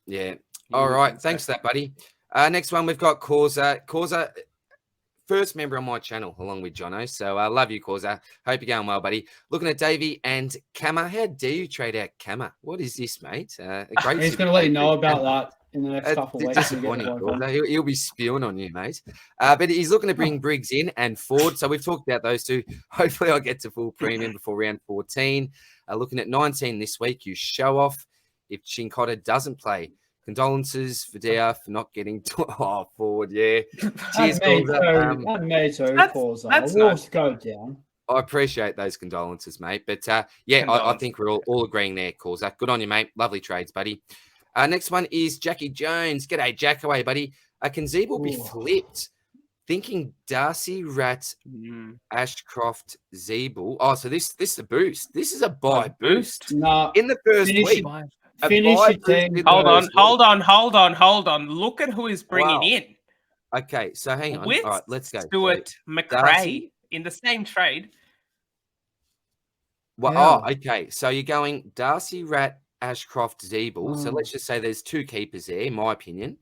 Speaker 3: Yeah. All right. Thanks for that, buddy. Next one, we've got Kizza. Kizza, first member on my channel, along with Jono. So I love you, Kizza. Hope you're going well, buddy. Looking at Davey and Kama. How dare you trade out Kama? What is this, mate? A great.
Speaker 2: He's going to let you know about that in the next couple of weeks.
Speaker 3: He'll be spewing on you, mate. But he's looking to bring Briggs in and Ford. So we've talked about those two. Hopefully I'll get to full premium before round 14. Looking at 19 this week, you show off. If Chincotta doesn't play, condolences for DR for not getting forward. Yeah, cheers,
Speaker 2: Kizza. Go down.
Speaker 3: I appreciate those condolences, mate. But I think we're all agreeing there, Kizza. Good on you, mate. Lovely trades, buddy. Next one is Jackie Jones. G'day, Jackaway, buddy. Can Zeeble be flipped? Thinking Darcy, Rat, Ashcroft, Zeeble. Oh, so this is a boost. This is a buy boost.
Speaker 2: No,
Speaker 3: in the first week.
Speaker 2: Finish your team.
Speaker 1: Hold on. Look at who he's bringing in.
Speaker 3: Okay, so hang on.
Speaker 1: With
Speaker 3: all right, let's go.
Speaker 1: Stuart McRae in the same trade.
Speaker 3: Well, okay. So you're going Darcy, Rat, Ashcroft, Zeeble. So let's just say there's 2 keepers there, in my opinion.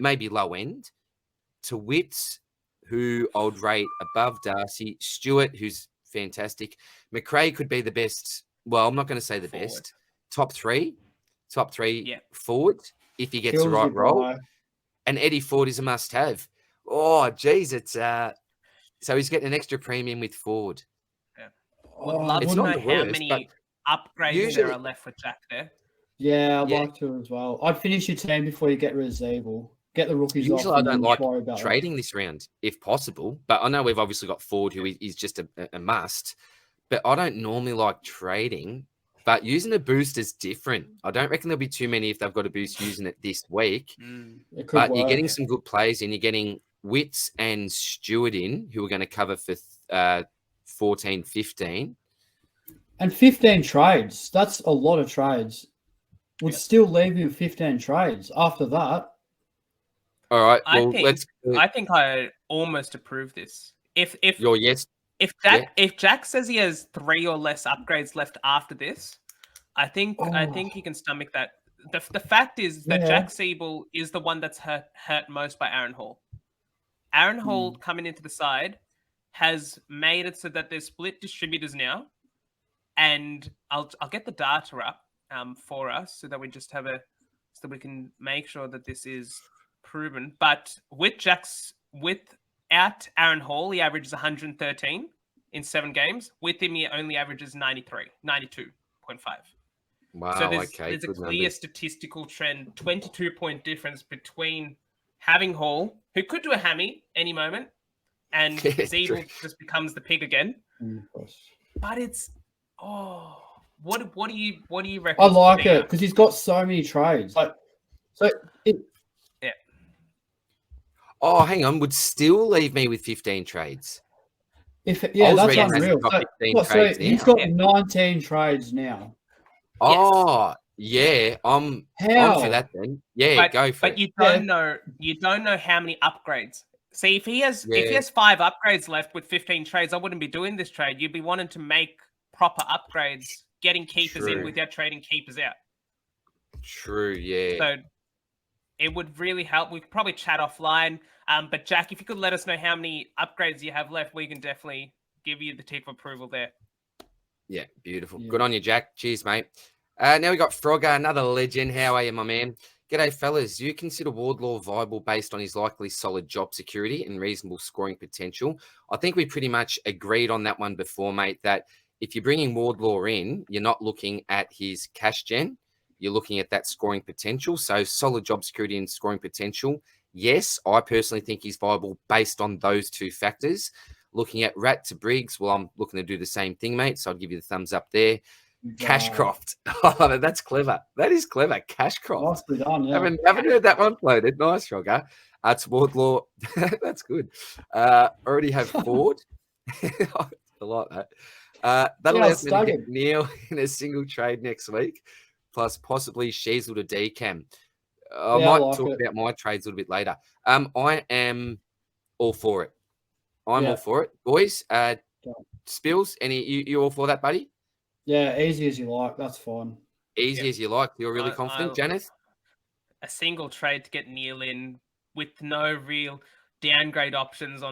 Speaker 3: Maybe low end. To Wits, who I would rate above Darcy. Stewart, who's fantastic. McRae could be the best. Well, I'm not going to say the best. Top three forward if he gets the right role. And Eddie Ford is a must-have. Oh, geez, it's so he's getting an extra premium with Ford.
Speaker 1: Yeah. It's not know how many upgrades there are left for Jack there.
Speaker 2: Yeah, I'd like to as well. I'd finish your team before you get rid of Zeeble. Get the rookies off.
Speaker 3: Usually I don't like trading this round, if possible. But I know we've obviously got Ford, who is just a must. But I don't normally like trading. But using a boost is different. I don't reckon there'll be too many if they've got a boost using it this week. But you're getting some good plays in. You're getting Wits and Stewart in, who are going to cover for 14, 15.
Speaker 2: And 15 trades. That's a lot of trades. Would
Speaker 1: Yeah.
Speaker 2: still leave you 15 trades after that.
Speaker 3: All right.
Speaker 1: I
Speaker 3: Well,
Speaker 1: think I almost approve this. If
Speaker 3: your yes.
Speaker 1: if Jack says he has 3 or less upgrades left after this, I think he can stomach that. The fact is that
Speaker 2: Yeah.
Speaker 1: Jack Siebel is the one that's hurt most by Aaron Hall. Aaron Hall coming into the side has made it so that there's split distributors now, and I'll get the data up for us so that we just have so that we can make sure that this is proven. But without Aaron Hall, he averages 113 in 7 games. With him, he only averages 92.5.
Speaker 3: Wow.
Speaker 1: So there's
Speaker 3: Okay.
Speaker 1: a
Speaker 3: Good
Speaker 1: clear
Speaker 3: numbers.
Speaker 1: statistical trend, 22-point difference between having Hall, who could do a hammy any moment, and
Speaker 3: Yeah,
Speaker 1: Zeeble
Speaker 3: true.
Speaker 1: just becomes the pig again.
Speaker 2: Of course.
Speaker 1: But it's what do you reckon?
Speaker 2: I like
Speaker 1: Theo?
Speaker 2: it because he's got so many trades.
Speaker 3: Oh, hang on. Would still leave me with 15 trades. I was
Speaker 2: that's
Speaker 3: reading that
Speaker 2: unreal.
Speaker 3: he's got 15 trades
Speaker 2: He's
Speaker 3: now.
Speaker 2: got 19 trades now.
Speaker 3: Oh, yeah. I'm
Speaker 2: How?
Speaker 3: for that then. Yeah, go for it.
Speaker 1: But you don't know how many upgrades. See, if he has 5 upgrades left with 15 trades, I wouldn't be doing this trade. You'd be wanting to make proper upgrades, getting keepers in
Speaker 3: True.
Speaker 1: without trading keepers out.
Speaker 3: True, yeah.
Speaker 1: So it would really help. We could probably chat offline. But Jack, if you could let us know how many upgrades you have left, we can definitely give you the tick of approval there.
Speaker 3: Yeah, beautiful.
Speaker 2: Yeah.
Speaker 3: Good on you, Jack. Cheers, mate. Now we got Frogger, another legend. How are you, my man? G'day, fellas. Do you consider Wardlaw viable based on his likely solid job security and reasonable scoring potential? I think we pretty much agreed on that one before, mate, that if you're bringing Wardlaw in, you're not looking at his cash gen. You're looking at that scoring potential. So solid job security and scoring potential. Yes, I personally think he's viable based on those 2 factors. Looking at Rat to Briggs, well, I'm looking to do the same thing, mate. So I'd give you the thumbs up there. Cashcroft. Oh, that's clever. That is clever. Cashcroft.
Speaker 2: Nicely done, yeah.
Speaker 3: Haven't heard that one floated. Nice, Frogger. It's Wardlaw. That's good. Already have Ford. I like that. That allows me to get Neil in a single trade next week, plus possibly Sheasel to Decam. I might talk about my trades a little bit later. I am all for it. I'm all for it. Boys, Spills, you all for that, buddy?
Speaker 2: Yeah, easy as you like. That's fine.
Speaker 3: Easy as you like. You're really confident, Janath?
Speaker 1: A single trade to get Neil in with no real downgrade options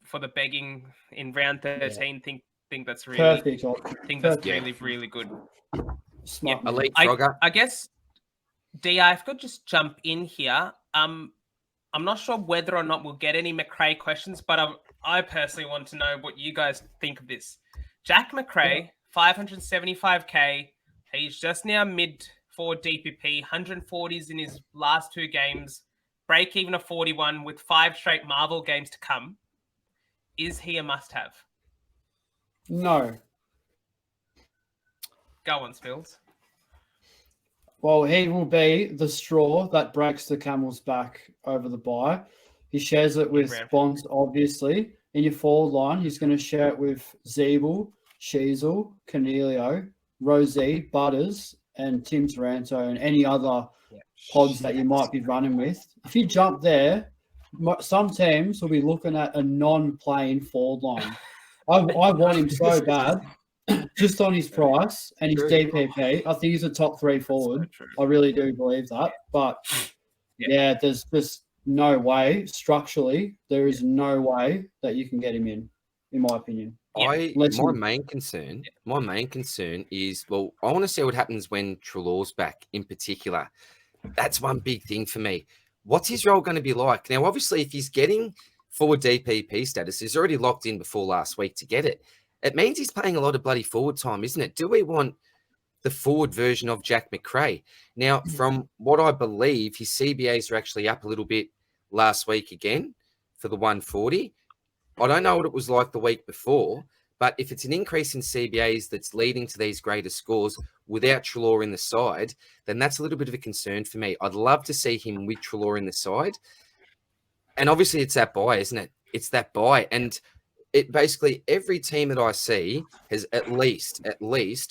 Speaker 1: for the begging in round 13.
Speaker 2: Yeah.
Speaker 1: Think that's really
Speaker 2: perfect.
Speaker 1: That's really good.
Speaker 2: Smart.
Speaker 1: Yeah.
Speaker 3: Elite Frogger.
Speaker 1: I guess DR, I could just jump in here. I'm not sure whether or not we'll get any McRae questions, but I personally want to know what you guys think of this. Jack McRae, 575k. He's just now mid 4 DPP, 140s in his last 2 games, break even of 41 with 5 straight Marvel games to come. Is he a must-have?
Speaker 2: No.
Speaker 1: Go on, Spills.
Speaker 2: Well, he will be the straw that breaks the camel's back over the bye. He shares it with Bonds, obviously. In your forward line, he's going to share it with Zeeble, Sheasel, Cornelio, Rosie, Butters, and Tim Taranto, and any other pods that you might be running with. If you jump there, some teams will be looking at a non-playing forward line. I want him so bad, just on his price and his DPP. I think he's a top 3 forward. I really do believe that. But, there's just no way, structurally, there is no way that you can get him in my opinion.
Speaker 3: My main concern is, well, I want to see what happens when Treloar's back in particular. That's one big thing for me. What's his role going to be like? Now, obviously, if he's getting forward DPP status, he's already locked in before last week to get it. It means he's playing a lot of bloody forward time, isn't it? Do we want the forward version of Jack McRae? Now, from what I believe, his CBAs are actually up a little bit last week again for the 140. I don't know what it was like the week before, but if it's an increase in CBAs that's leading to these greater scores without Treloar in the side, then that's a little bit of a concern for me. I'd love to see him with Treloar in the side. And obviously it's that buy, isn't it? It's that buy. And it basically every team that I see has at least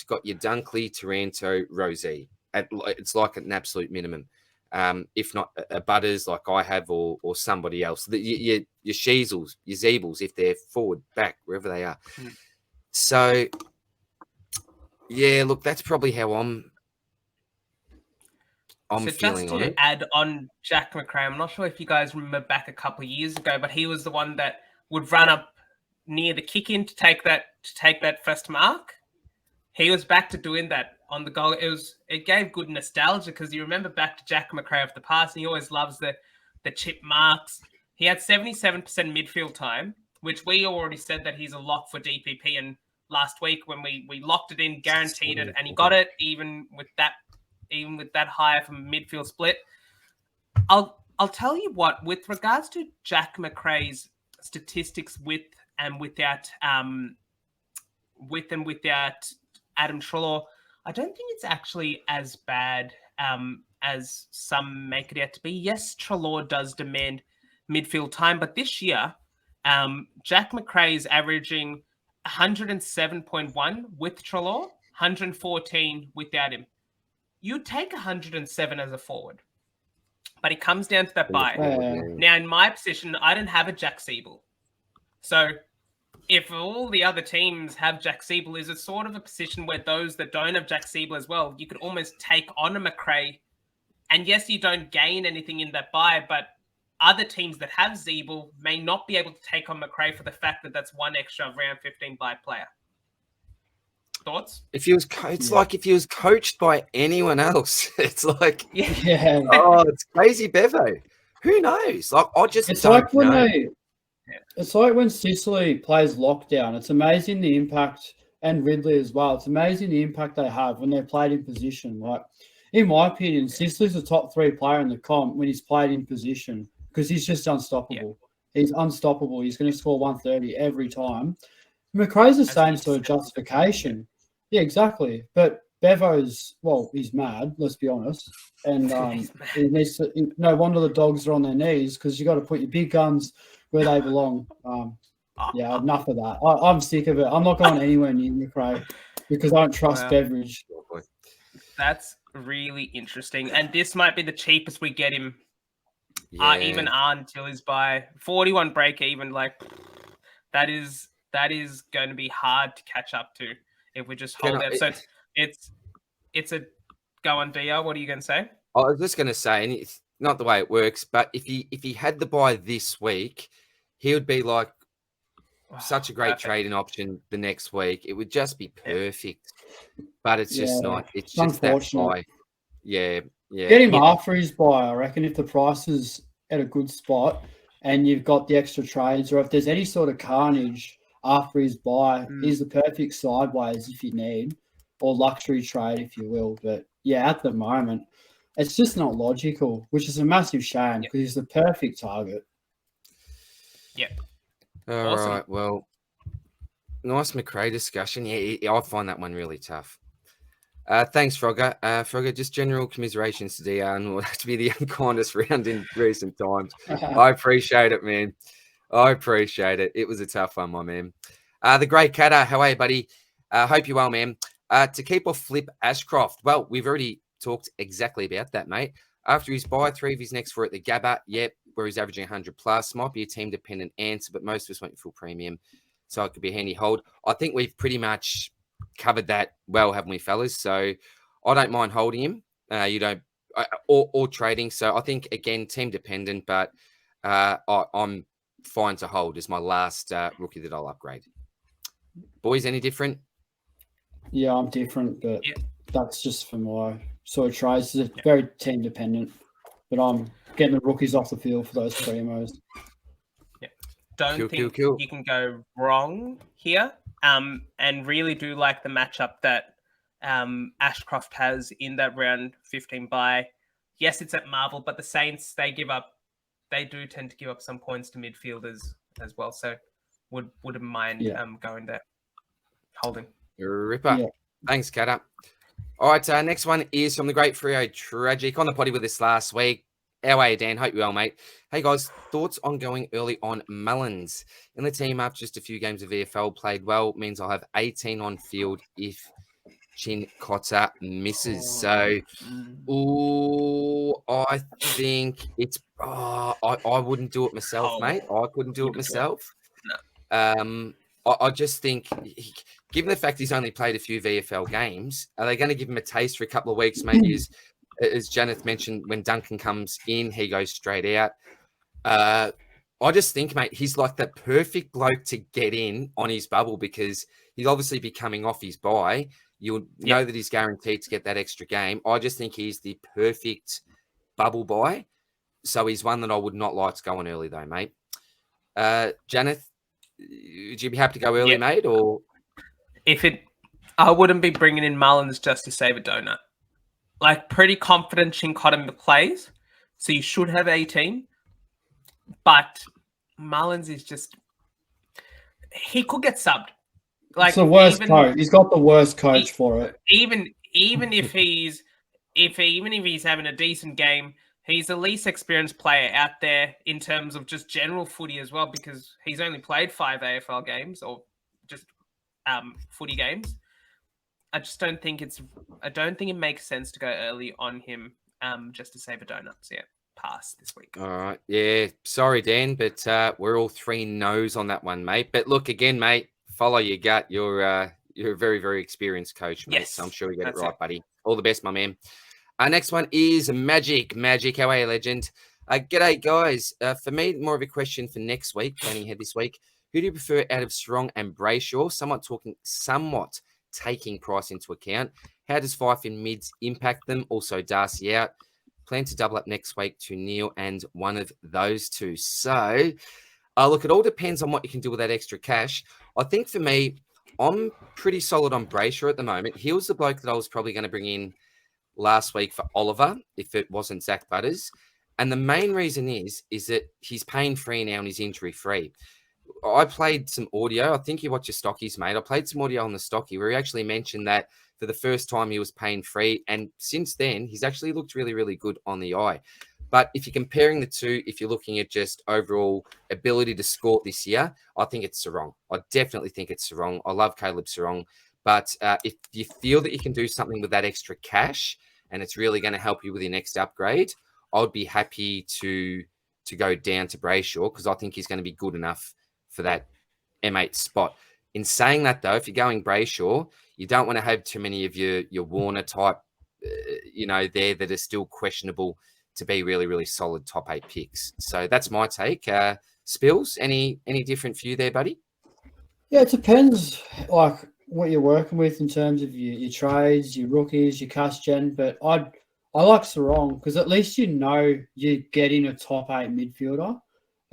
Speaker 3: got your Dunkley, Taranto, Rosie. It's like an absolute minimum. If not a Butters like I have or somebody else. Your Sheezels, your Zeebles, if they're forward, back, wherever they are. So, yeah, look, that's probably how I'm
Speaker 1: so
Speaker 3: feeling
Speaker 1: just
Speaker 3: on
Speaker 1: to
Speaker 3: it.
Speaker 1: add on Jack McRae, I'm not sure if you guys remember back a couple of years ago, but he was the one that would run up near the kick-in to take that first mark. He was back to doing that on the goal. It gave good nostalgia because you remember back to Jack McRae of the past, and he always loves the chip marks. He had 77% midfield time, which we already said that he's a lock for DPP. And last week when we locked it in, guaranteed it, and he got it even with that higher from midfield split. I'll tell you what, with regards to Jack McRae's statistics with and without Adam Treloar, I don't think it's actually as bad as some make it out to be. Yes, Treloar does demand midfield time, but this year, Jack McRae is averaging 107.1 with Treloar, 114 without him. You take 107 as a forward, but it comes down to that buy. Now, in my position, I don't have a Jack Siebel. So if all the other teams have Jack Siebel, is it sort of a position where those that don't have Jack Siebel as well, you could almost take on a McRae. And yes, you don't gain anything in that buy, but other teams that have Siebel may not be able to take on McRae for the fact that that's one extra round 15 buy player. Thoughts?
Speaker 3: If he was, it's like if he was coached by anyone else. It's like,
Speaker 2: Yeah.
Speaker 3: oh, it's crazy, Bevo. Who knows? Like, I just
Speaker 2: It's
Speaker 3: don't
Speaker 2: like when
Speaker 3: know.
Speaker 2: it's like when Sicily plays lockdown. It's amazing the impact, and Ridley as well. It's amazing the impact they have when they're played in position. Like, in my opinion, Sicily's the top 3 player in the comp when he's played in position because he's just unstoppable. Yeah. He's unstoppable. He's going to score 130 every time. McRae's the same sort of justification. Yeah, exactly. But Bevo's, well, he's mad, let's be honest. And he needs to, no wonder the dogs are on their knees because you got to put your big guns where they belong. Yeah, enough of that. I'm sick of it. I'm not going anywhere near McRae because I don't trust Beveridge.
Speaker 1: That's really interesting. And this might be the cheapest we get him. Even until he's by 41 break even. Like, that is going to be hard to catch up to if we just hold it. So it's a go on, DR. What are you going to say?
Speaker 3: I was just going to say, and it's not the way it works, but if he had the buy this week, he would be like such a great trading option the next week. It would just be perfect. But it's just not. It's just that buy. Yeah.
Speaker 2: Get him after his buy, I reckon, if the price is at a good spot and you've got the extra trades, or if there's any sort of carnage after his buy, he's the perfect sideways if you need, or luxury trade, if you will. But yeah, at the moment, it's just not logical, which is a massive shame because he's the perfect target.
Speaker 1: Yeah.
Speaker 3: All right. Well, nice McRae discussion. Yeah, I find that one really tough. Thanks, Frogger. Frogger, just general commiserations to DR, and will have to be the unkindest round in recent times. I appreciate it, man. I appreciate it. It was a tough one, my man. The Great Catter, how are you, buddy? Hope you're well, man. To keep off Flip Ashcroft, well, we've already talked exactly about that, mate. After his buy, 3 of his next 4 at the Gabba, where he's averaging 100 plus, might be a team-dependent answer, but most of us went full premium, so it could be a handy hold. I think we've pretty much covered that well, haven't we, fellas? So I don't mind holding him. You don't, or trading. So I think, again, team-dependent, but I'm fine to hold as my last rookie that I'll upgrade. Boys, any different?
Speaker 2: Yeah, I'm different, but that's just for my sort of trades. It's very team dependent, but I'm getting the rookies off the field for those premos.
Speaker 1: Yeah, don't think you can go wrong here. And really do like the matchup that Ashcroft has in that round 15 bye. Yes, it's at Marvel, but the Saints, they do tend to give up some points to midfielders as well. So wouldn't mind going there, holding.
Speaker 3: Ripper. Yeah. Thanks, Catter. All right, next one is from the Great Frio Tragic on the potty with us last week. How are you, Dan? Hope you're well, mate. Hey, guys, thoughts on going early on Mullins? In the team up, just a few games of VFL played well, means I'll have 18 on field if Chin Cotter misses. So, I think it's, I wouldn't do it myself, mate. I couldn't do it myself. I just think, given the fact he's only played a few VFL games, are they going to give him a taste for a couple of weeks? Maybe as Janath mentioned, when Duncan comes in, he goes straight out. I just think, mate, he's like the perfect bloke to get in on his bubble because he'll obviously be coming off his bye. You'll know that he's guaranteed to get that extra game. I just think he's the perfect bubble buy. So he's one that I would not like to go on early, though, mate. Janath, would you be happy to go early, mate? Or
Speaker 1: I wouldn't be bringing in Mullins just to save a donut. Like, pretty confident Chincotta plays, so you should have 18. But Mullins is just, he could get subbed. Like,
Speaker 2: it's the worst coach. He's got the worst coach for it.
Speaker 1: Even if he's having a decent game, he's the least experienced player out there in terms of just general footy as well, because he's only played 5 AFL games or just footy games. I don't think it makes sense to go early on him just to save a donut. So yeah, pass this week.
Speaker 3: All right. Yeah. Sorry, Dan, but we're all 3 no's on that one, mate. But look, again, mate, follow your gut. You're a very, very experienced coach, mate.
Speaker 1: Yes,
Speaker 3: so I'm sure you get it right, buddy. All the best, my man. Our next one is Magic. Magic, how are you, legend? G'day, guys. For me, more of a question for next week, planning ahead this week. Who do you prefer out of Sarong and Brayshaw? Somewhat taking price into account. How does Fife in mids impact them? Also, Darcy out. Plan to double up next week to Neil and one of those two. So, look, it all depends on what you can do with that extra cash. I think for me, I'm pretty solid on Brayshaw at the moment. He was the bloke that I was probably going to bring in last week for Oliver if it wasn't Zach Butters. And the main reason is that he's pain free now and he's injury free. I played some audio. I think you watch your stockies, mate. I played some audio on the stocky where he actually mentioned that for the first time he was pain free. And since then, he's actually looked really, really good on the eye. But if you're comparing the two, if you're looking at just overall ability to score this year, I think it's Sarong. I definitely think it's Sarong. I love Caleb Sarong. But if you feel that you can do something with that extra cash and it's really going to help you with your next upgrade, I would be happy to go down to Brayshaw because I think he's going to be good enough for that M8 spot. In saying that, though, if you're going Brayshaw, you don't want to have too many of your Warner type, there that are still questionable to be really, really solid top 8 picks. So that's my take. Spills, any different for you there, buddy?
Speaker 2: Yeah, it depends, like what you're working with in terms of your trades, your rookies, your cash gen. But I like Sarong because at least you're getting a top 8 midfielder.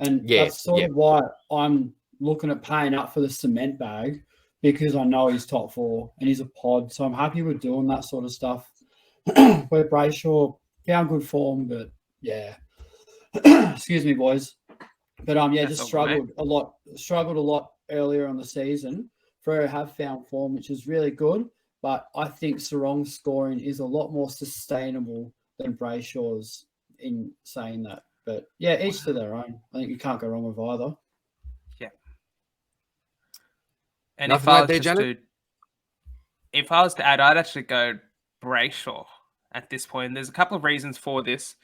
Speaker 2: And that's sort of why I'm looking at paying up for the cement bag because I know he's top 4 and he's a pod. So I'm happy with doing that sort of stuff. Where Brayshaw found good form, but yeah. Excuse me, boys. But just struggled a lot earlier on the season. Freo have found form, which is really good. But I think Sarong's scoring is a lot more sustainable than Brayshaw's in saying that. But yeah, each to their own. I think you can't go wrong with either.
Speaker 1: Yeah. And
Speaker 3: if
Speaker 1: I was to add, I'd actually go Brayshaw at this point. There's a couple of reasons for this.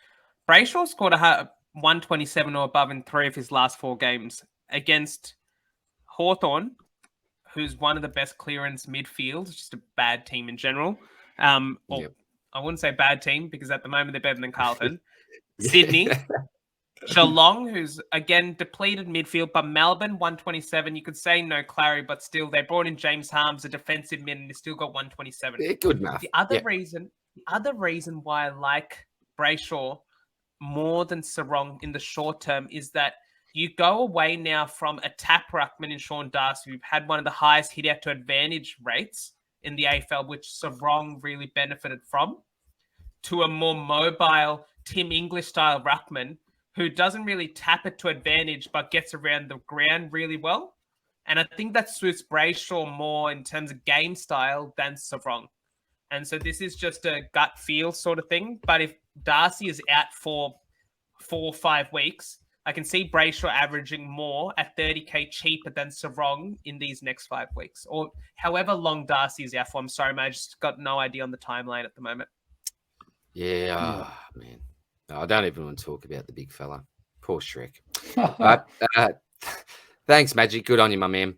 Speaker 1: Brayshaw scored 127 or above in 3 of his last 4 games against Hawthorn, who's one of the best clearance midfields, just a bad team in general. I wouldn't say bad team because at the moment they're better than Carlton. Sydney, Geelong, who's again depleted midfield, but Melbourne 127. You could say no Clary, but still they brought in James Harms, a defensive mid, and they still got 127.
Speaker 3: Yeah, good enough.
Speaker 1: The other reason why I like Brayshaw more than Sarong in the short term is that you go away now from a tap ruckman in Sean Darcy, who've had one of the highest hit out to advantage rates in the AFL, which Sarong really benefited from, to a more mobile Tim English style ruckman who doesn't really tap it to advantage but gets around the ground really well. And I think that suits Brayshaw more in terms of game style than Sarong. And so this is just a gut feel sort of thing. But if Darcy is out for 4 or 5 weeks, I can see Brayshaw averaging more at 30k cheaper than Sarong in these next 5 weeks, or however long Darcy's out for. I'm sorry, man, I just got no idea on the timeline at the moment.
Speaker 3: Yeah, man. No, I don't even want to talk about the big fella. Poor Shrek. But thanks, Magic. Good on you, my man.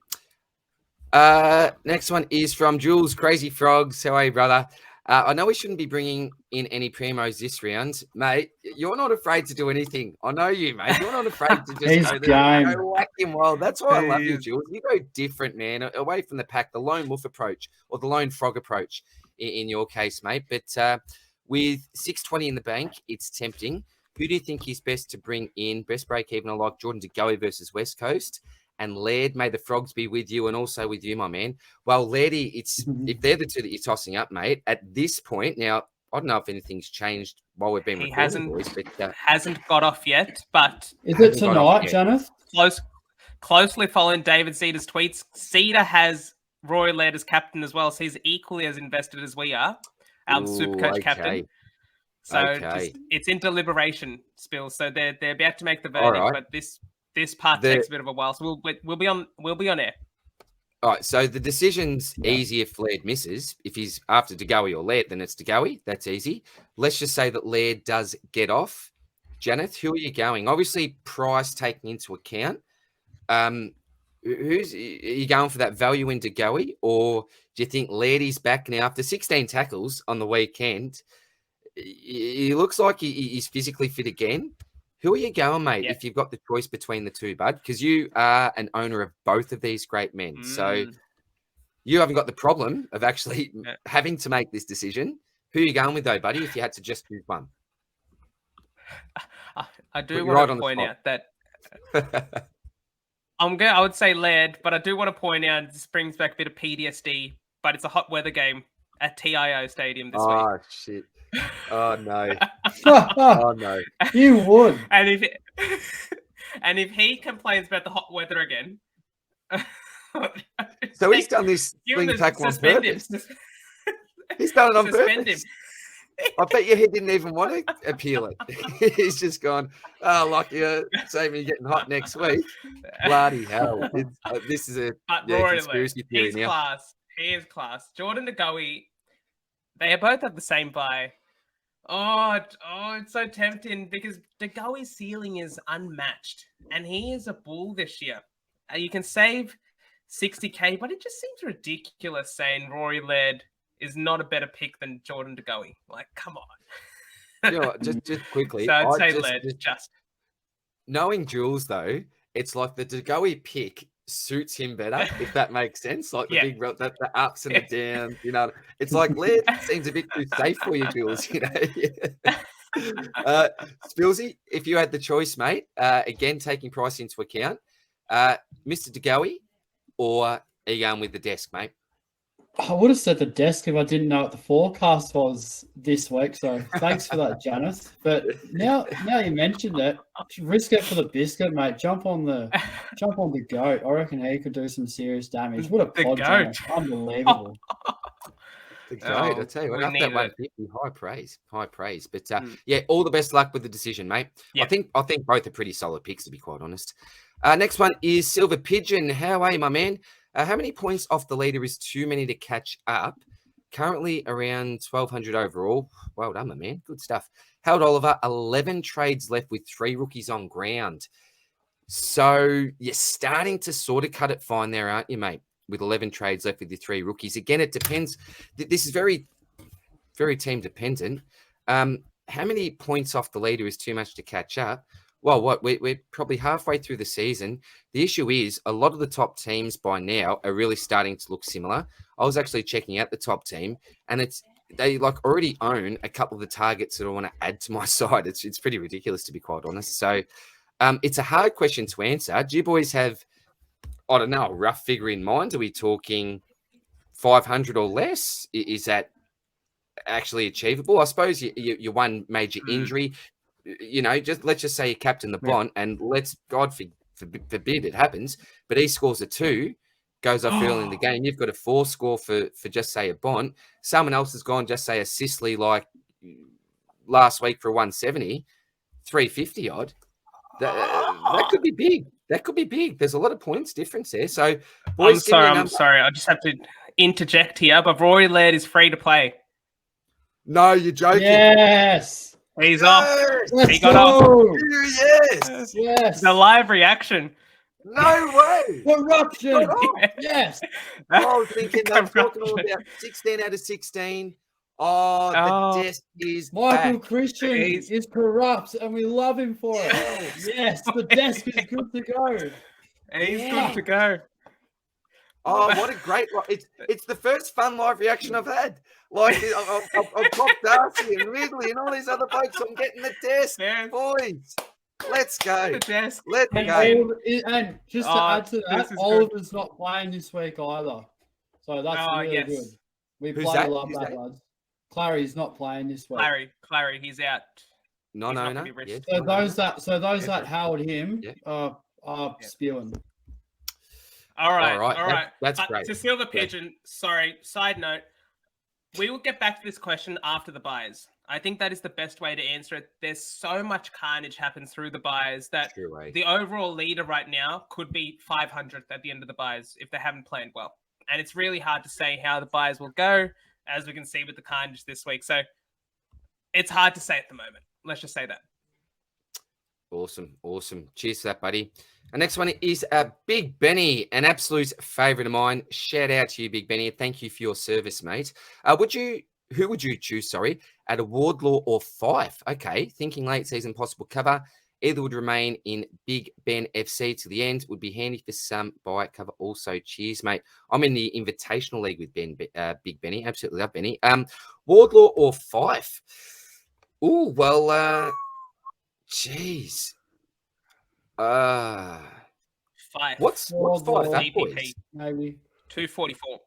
Speaker 3: Next one is from Jules Crazy Frogs. How are you, brother? I know we shouldn't be bringing in any primos this round, mate. You're not afraid to do anything. I know you, mate. You're not afraid to just go whack him wild. That's why I love you, Jules. You go different, man. Away from the pack, the lone wolf approach or the lone frog approach in your case, mate. But with 620 in the bank, it's tempting. Who do you think is best to bring in? Best break even, I like Jordan DeGoey versus West Coast. And Laird, may the frogs be with you and also with you, my man. Well, Lairdy, if they're the two that you're tossing up, mate, at this point, now, I don't know if anything's changed while we've been recording, boys, but
Speaker 1: hasn't got off yet, but...
Speaker 2: Is it tonight, Janath?
Speaker 1: Closely following David Cedar's tweets. Cedar has Roy Laird as captain as well, so he's equally as invested as we are, our SuperCoach captain. So it's in deliberation, Spill. So they're about to make the verdict, but this part takes a bit of a while, so we'll be on air.
Speaker 3: All right, so the decision's easy if Laird misses. If he's after DeGoey or Laird, then it's DeGoey. That's easy. Let's just say that Laird does get off. Janath, who are you going? Obviously, price taken into account. Are you going for that value in DeGoey, or do you think Lairdy's back now after 16 tackles on the weekend? He looks like he's physically fit again. Who are you going, mate, if you've got the choice between the two, bud? Because you are an owner of both of these great men. So you haven't got the problem of actually having to make this decision. Who are you going with, though, buddy, if you had to just choose one?
Speaker 1: I do want to point out that I would say Laird, but I do want to point out this brings back a bit of PTSD, but it's a hot weather game at TIO Stadium this week.
Speaker 3: Oh, shit. Oh no! Oh no!
Speaker 2: You would.
Speaker 1: And if he complains about the hot weather again,
Speaker 3: so he's done this sling tackle on purpose. He's done it on purpose. I bet you he didn't even want to appeal it. He's just gone, oh, like you're saving you getting hot next week. Bloody hell! This is a conspiracy theory now.
Speaker 1: Class. He is class. Jordan DeGoey. They both have the same buy. Oh, it's so tempting because DeGoey's ceiling is unmatched, and he is a bull this year. You can save 60k, but it just seems ridiculous saying Rory Laird is not a better pick than Jordan DeGoey. Like, come on.
Speaker 3: You know, just quickly.
Speaker 1: So I'd say Laird. Just
Speaker 3: knowing Jules though, it's like the DeGoey pick suits him better, if that makes sense. Like the big the ups and the downs, you know. It's like Laird seems a bit too safe for you, Jules, you know. Spilsy, if you had the choice, mate, again taking price into account, Mr. DeGoey, or are you going with the desk, mate?
Speaker 2: I would have said the desk if I didn't know what the forecast was this week. So thanks for that, Janath. But now you mentioned it, risk it for the biscuit, mate. Jump on the goat. I reckon he could do some serious damage. What a pod, Janath. Unbelievable.
Speaker 3: The goat, I tell you what, after that 150, high praise. But all the best luck with the decision, mate. Yep. I think both are pretty solid picks, to be quite honest. Next one is Silver Pigeon. How are you, my man? How many points off the leader is too many to catch up? Currently around 1,200 overall. Well done, my man. Good stuff. Harold Oliver, 11 trades left with 3 rookies on ground. So you're starting to sort of cut it fine there, aren't you, mate? With 11 trades left with your 3 rookies. Again, it depends. This is very, very team dependent. How many points off the leader is too much to catch up? Well, we're probably halfway through the season. The issue is a lot of the top teams by now are really starting to look similar. I was actually checking out the top team, and they like already own a couple of the targets that I want to add to my side. It's pretty ridiculous, to be quite honest. So it's a hard question to answer. Do you boys have, I don't know, a rough figure in mind? Are we talking 500 or less? Is that actually achievable? I suppose you one major injury. You know, let's just say you captain the Bont, and let's God forbid it happens, but he scores a 2, goes off early in the game. You've got a 4 score for just say a Bont. Someone else has gone just say a Sicily like last week for 170. 350 odd. That could be big. That could be big. There's a lot of points difference there. So, boys,
Speaker 1: I'm sorry. I just have to interject here, but Rory Laird is free to play.
Speaker 3: No, you're joking.
Speaker 2: Yes.
Speaker 1: He's off.
Speaker 2: Let's
Speaker 1: He got
Speaker 2: go.
Speaker 1: off.
Speaker 3: Yes.
Speaker 2: Yes.
Speaker 1: The live reaction.
Speaker 3: No way.
Speaker 2: Corruption. Yes.
Speaker 3: I was thinking they're talking all about 16 out of 16. Oh, the desk is
Speaker 2: Michael
Speaker 3: back.
Speaker 2: Christian is corrupt, and we love him for it. Yes, the desk is good to go.
Speaker 1: He's good to go.
Speaker 3: Oh, what a great! It's the first fun live reaction I've had. Like I've popped Darcy and Ridley and all these other folks. I'm getting the desk, boys. Let's go.
Speaker 1: The desk.
Speaker 3: Let's go.
Speaker 2: And just to add to that, Oliver's not playing this week either, so that's really good. We bloody love that, lads. Clary's not playing this week.
Speaker 1: Clary, he's out.
Speaker 3: No.
Speaker 2: Yes. So those that howled him are spewing.
Speaker 1: All right.
Speaker 3: That's great.
Speaker 1: To Silver Pigeon, sorry, side note, we will get back to this question after the buys. I think that is the best way to answer it. There's so much carnage happens through the buys that the overall leader right now could be 500th at the end of the buys if they haven't planned well. And it's really hard to say how the buys will go, as we can see with the carnage this week. So it's hard to say at the moment. Let's just say that.
Speaker 3: Awesome. Cheers for that, buddy. Our next one is Big Benny, an absolute favourite of mine. Shout out to you, Big Benny. Thank you for your service, mate. Who would you choose, at a Wardlaw or Fife? Okay, thinking late season possible cover. Either would remain in Big Ben FC to the end. Would be handy for some buy cover also. Cheers, mate. I'm in the Invitational League with Big Benny. Absolutely love Benny. Wardlaw or Fife? Oh, well, jeez.
Speaker 1: Fife.
Speaker 3: What's Fife at, boys?
Speaker 2: Maybe
Speaker 1: 244.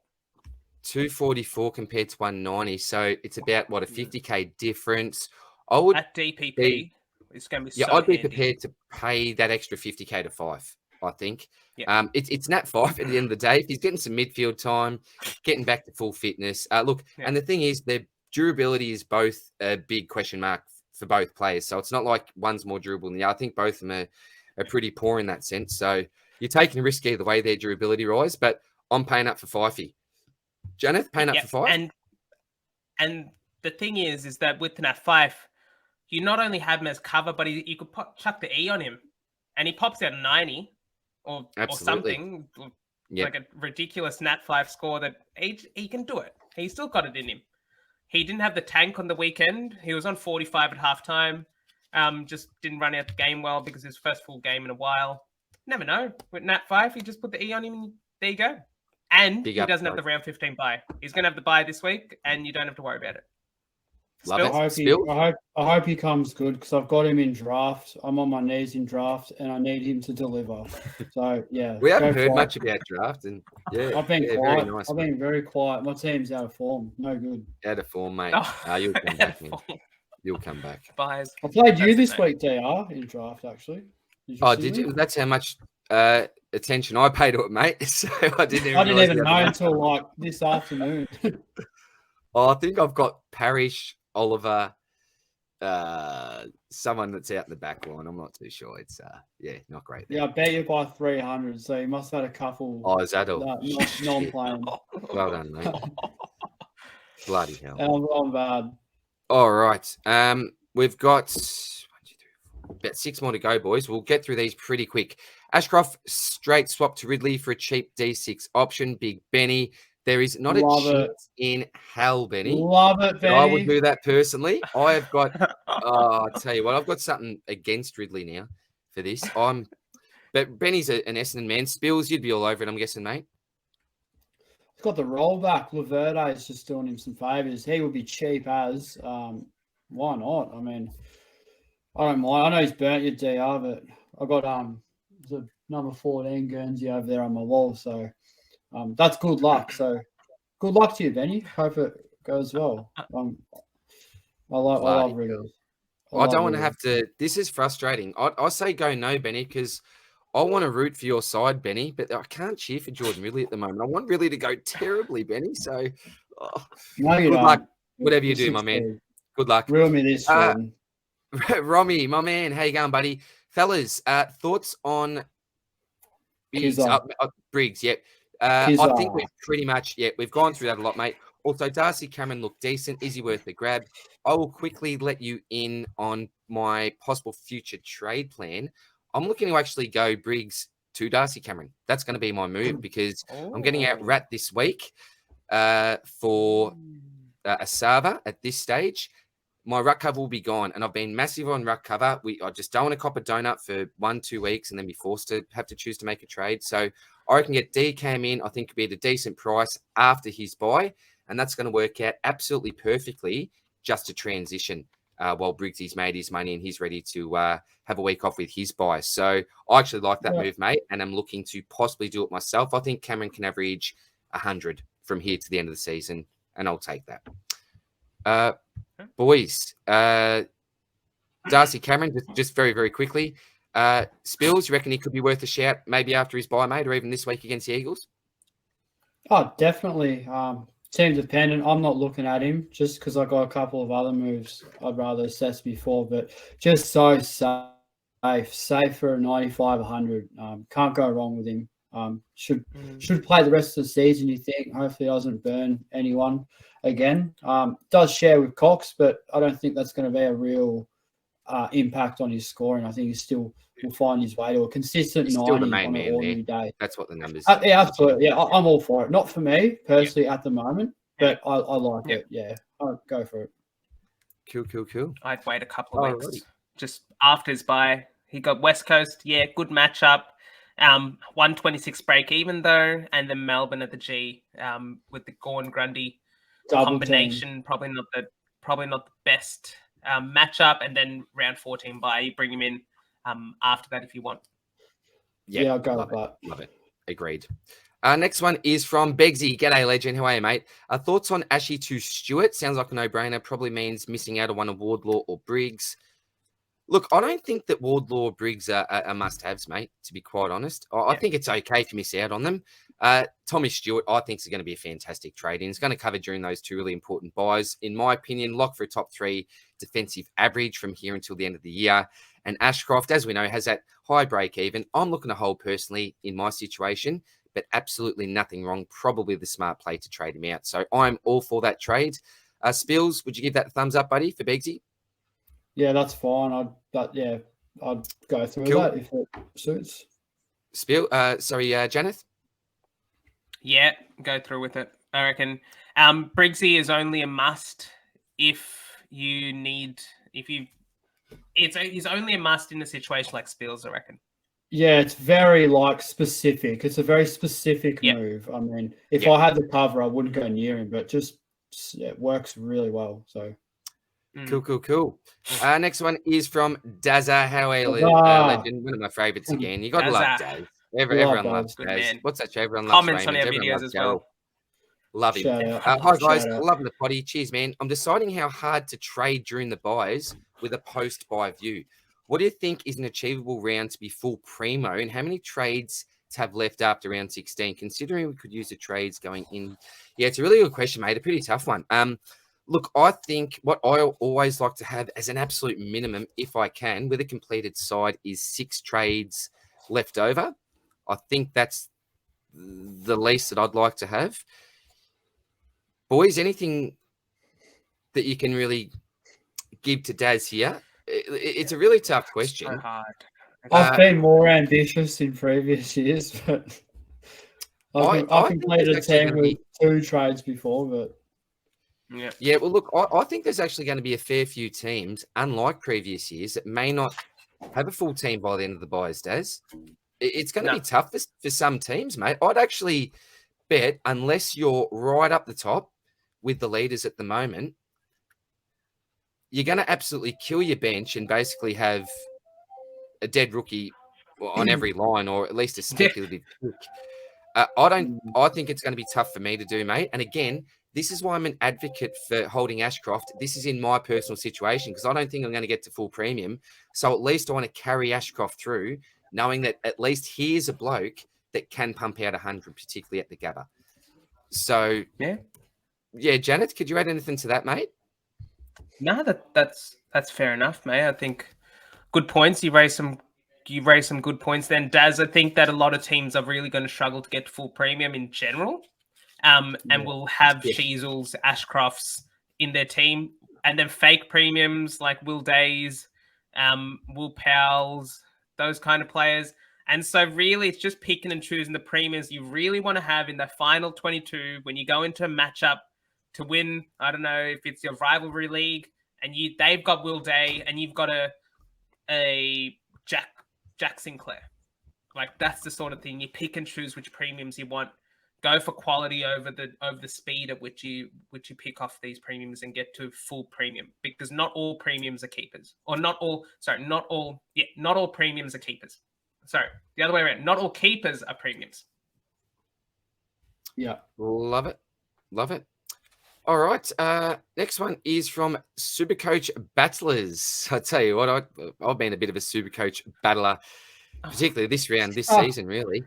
Speaker 3: 244 compared to 190. So it's about, a 50K difference. I would
Speaker 1: at DPP. It's going to be
Speaker 3: I'd be prepared to pay that extra 50K to Fife, I think.
Speaker 1: Yeah.
Speaker 3: It's Nat Fife at the end of the day. If he's getting some midfield time, getting back to full fitness. And the thing is, their durability is both a big question mark for both players. So it's not like one's more durable than the other. I think both of them are pretty poor in that sense. So you're taking a risk either way, their durability rise, but I'm paying up for Fifey. Janath, paying up for Fife?
Speaker 1: And the thing is that with Nat Fife, you not only have him as cover, but you could chuck the E on him, and he pops out a 90 or something, like a ridiculous Nat 5 score that he can do it. He's still got it in him. He didn't have the tank on the weekend. He was on 45 at halftime. Just didn't run out the game well because his first full game in a while. Never know. With Nat 5, you just put the E on him and there you go. And he doesn't have the round 15 bye. He's going to have the bye this week and you don't have to worry about it.
Speaker 2: I hope he comes good because I've got him in draft. I'm on my knees in draft and I need him to deliver. So yeah,
Speaker 3: we haven't heard much about draft, and
Speaker 2: I've been quiet.
Speaker 3: Very nice,
Speaker 2: I've been very quiet. My team's out of form. No good.
Speaker 3: Out of form, mate. You'll come back. You'll come back.
Speaker 1: Buys.
Speaker 2: I played you this week, DR, in draft actually.
Speaker 3: Did you? That's how much attention I paid to it, mate. So I didn't
Speaker 2: even know until like this afternoon.
Speaker 3: I think I've got Parrish, Oliver, someone that's out in the back line. I'm not too sure. It's not great there.
Speaker 2: Yeah, I bet you by 300. So you must have had a couple.
Speaker 3: Oh, is that all?
Speaker 2: Non-playing.
Speaker 3: Well done, mate. Bloody hell.
Speaker 2: I'm bad.
Speaker 3: All right. We've got 1, 2, 3, 4, about 6 more to go, boys. We'll get through these pretty quick. Ashcroft straight swap to Ridley for a cheap D6 option. Big Benny. There is not a chance in hell, Benny.
Speaker 2: Love it, Benny.
Speaker 3: I would do that personally. I have got, I'll tell you what, I've got something against Ridley now for this. But Benny's an Essendon man. Spills, you'd be all over it, I'm guessing, mate.
Speaker 2: He's got the rollback. Laverde is just doing him some favours. He would be cheap as. Why not? I mean, I don't mind. I know he's burnt your DR, but I got the number 14 Guernsey over there on my wall, so. That's good luck. So good luck to you, Benny. Hope it goes well. I love Riddles.
Speaker 3: I don't want to have to. This is frustrating. I say go no, Benny, because I want to root for your side, Benny, but I can't cheer for Jordan Ridley at the moment. I want Ridley to go terribly, Benny. So
Speaker 2: no, you
Speaker 3: good
Speaker 2: don't.
Speaker 3: luck. Whatever you do, my man. Good luck.
Speaker 2: Reel me this one.
Speaker 3: Romy, my man, how you going, buddy? Fellas, thoughts on Briggs?
Speaker 2: Kizza.
Speaker 3: Briggs, yep. I
Speaker 2: Kizza.
Speaker 3: think we've pretty much, we've gone through that a lot, mate. Also, Darcy Cameron looked decent. Is he worth a grab? I will quickly let you in on my possible future trade plan. I'm looking to actually go Briggs to Darcy Cameron. That's going to be my move because I'm getting out Rat this week for a Sava at this stage. My ruck cover will be gone, and I've been massive on ruck cover. I just don't want to cop a donut for 1-2 weeks and then be forced to have to choose to make a trade. So I can get DCAM in. I think it'll be at a decent price after his buy, and that's going to work out absolutely perfectly just to transition while Briggsy's made his money and he's ready to have a week off with his buy. So I actually like that move, mate, and I'm looking to possibly do it myself. I think Cameron can average 100 from here to the end of the season, and I'll take that. Boys, Darcy Cameron, just very, very quickly. Spills, you reckon he could be worth a shout maybe after his bye, mate, or even this week against the Eagles?
Speaker 2: Oh, definitely. Team dependent. I'm not looking at him just because I got a couple of other moves I'd rather assess before, but just so safe for a 95, 100. Can't go wrong with him. Should play the rest of the season, you think. Hopefully doesn't burn anyone again. Does share with Cox, but I don't think that's going to be a real impact on his scoring. I think he still will find his way to a consistent 90 on an ordinary day.
Speaker 3: That's what the numbers
Speaker 2: yeah, absolutely. Yeah, I'm all for it. Not for me personally at the moment, but I like it. Yeah, I'll go for it.
Speaker 3: Cool.
Speaker 1: I'd wait a couple of weeks. Just after his bye. He got West Coast. Yeah, good matchup. 126 break even though, and then Melbourne at the G with the Gorn Grundy combination. Team. Probably not the best matchup. And then round 14 bye, you bring him in after that if you want.
Speaker 2: Yeah, I'll go with that.
Speaker 3: Love it. Agreed. Next one is from Briggsy. G'day, legend. How are you, mate? Thoughts on Ashy to Stewart? Sounds like a no-brainer. Probably means missing out on one of Wardlaw or Briggs. Look, I don't think that Wardlaw or Briggs are must-haves, mate, to be quite honest. I think it's okay if you miss out on them. Tommy Stewart, I think, is going to be a fantastic trade-in. He's going to cover during those two really important buys. In my opinion, lock for a top 3 defensive average from here until the end of the year. And Ashcroft, as we know, has that high break-even. I'm looking to hold personally in my situation, but absolutely nothing wrong. Probably the smart play to trade him out. So I'm all for that trade. Spills, would you give that a thumbs up, buddy, for Briggsy?
Speaker 2: Yeah, that's fine. I'd go through that if it suits.
Speaker 3: Janath?
Speaker 1: Yeah, go through with it. I reckon Briggsy is only a must if you need he's only a must in a situation like Spills, I reckon.
Speaker 2: Yeah, it's very specific. It's a very specific move. I mean, if I had the cover, I wouldn't go near him, but just it works really well. So
Speaker 3: cool. Next one is from Dazza. How are you, legend? One of my favorites again. You got to love Daz. Everyone loves Daz. What's that? Everyone loves
Speaker 1: comments
Speaker 3: Raymond.
Speaker 1: on our videos as well.
Speaker 3: Love him. Hi guys, loving the potty. Cheers, man. I'm deciding how hard to trade during the buys with a post-buy view. What do you think is an achievable round to be full primo, and how many trades to have left after round 16? Considering we could use the trades going in. Yeah, it's a really good question, mate. A pretty tough one. Look, I think what I always like to have as an absolute minimum, if I can, with a completed side, is 6 trades left over. I think that's the least that I'd like to have. Boys, anything that you can really give to Daz here? It's a really tough question.
Speaker 1: So hard.
Speaker 2: I've been more ambitious in previous years, but I completed a team with 2 trades before, but
Speaker 3: yeah. Well, look, I think there's actually going to be a fair few teams, unlike previous years, that may not have a full team by the end of the buys, Daz. It's going to be tough for some teams, mate. I'd actually bet, unless you're right up the top with the leaders at the moment, you're going to absolutely kill your bench and basically have a dead rookie on every line, or at least a speculative pick. I think it's going to be tough for me to do, mate. And again, this is why I'm an advocate for holding Ashcroft. This is in my personal situation because I don't think I'm going to get to full premium. So at least I want to carry Ashcroft through, knowing that at least here's a bloke that can pump out 100, particularly at the Gabba. So, yeah, Janath, could you add anything to that, mate?
Speaker 1: No, that's fair enough, mate. I think good points. You raised some good points. Then, Daz, I think that a lot of teams are really going to struggle to get full premium in general. And will have Sheasels, Ashcrofts in their team, and then fake premiums like Will Days, Will Powell's, those kind of players. And so really it's just picking and choosing the premiums you really want to have in the final 22 when you go into a matchup to win. I don't know if it's your rivalry league and they've got Will Day and you've got a Jack Sinclair. Like that's the sort of thing you pick and choose which premiums you want. Go for quality over the speed at which you pick off these premiums and get to full premium, because not all premiums are keepers, or not all premiums are keepers. Sorry, the other way around. Not all keepers are premiums.
Speaker 2: Yeah,
Speaker 3: love it. All right, next one is from SuperCoach Battlers. I tell you what, I've been a bit of a SuperCoach battler, particularly this round, this season, really.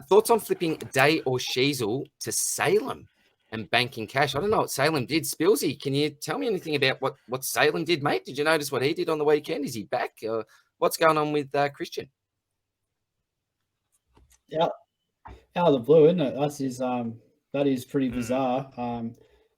Speaker 3: Thoughts on flipping Day or Sheasel to Salem and banking cash? I don't know what Salem did. Spilsy, can you tell me anything about what Salem did, mate? Did you notice what he did on the weekend? Is he back? What's going on with Christian?
Speaker 2: Yeah, out of the blue, isn't it? That is pretty bizarre.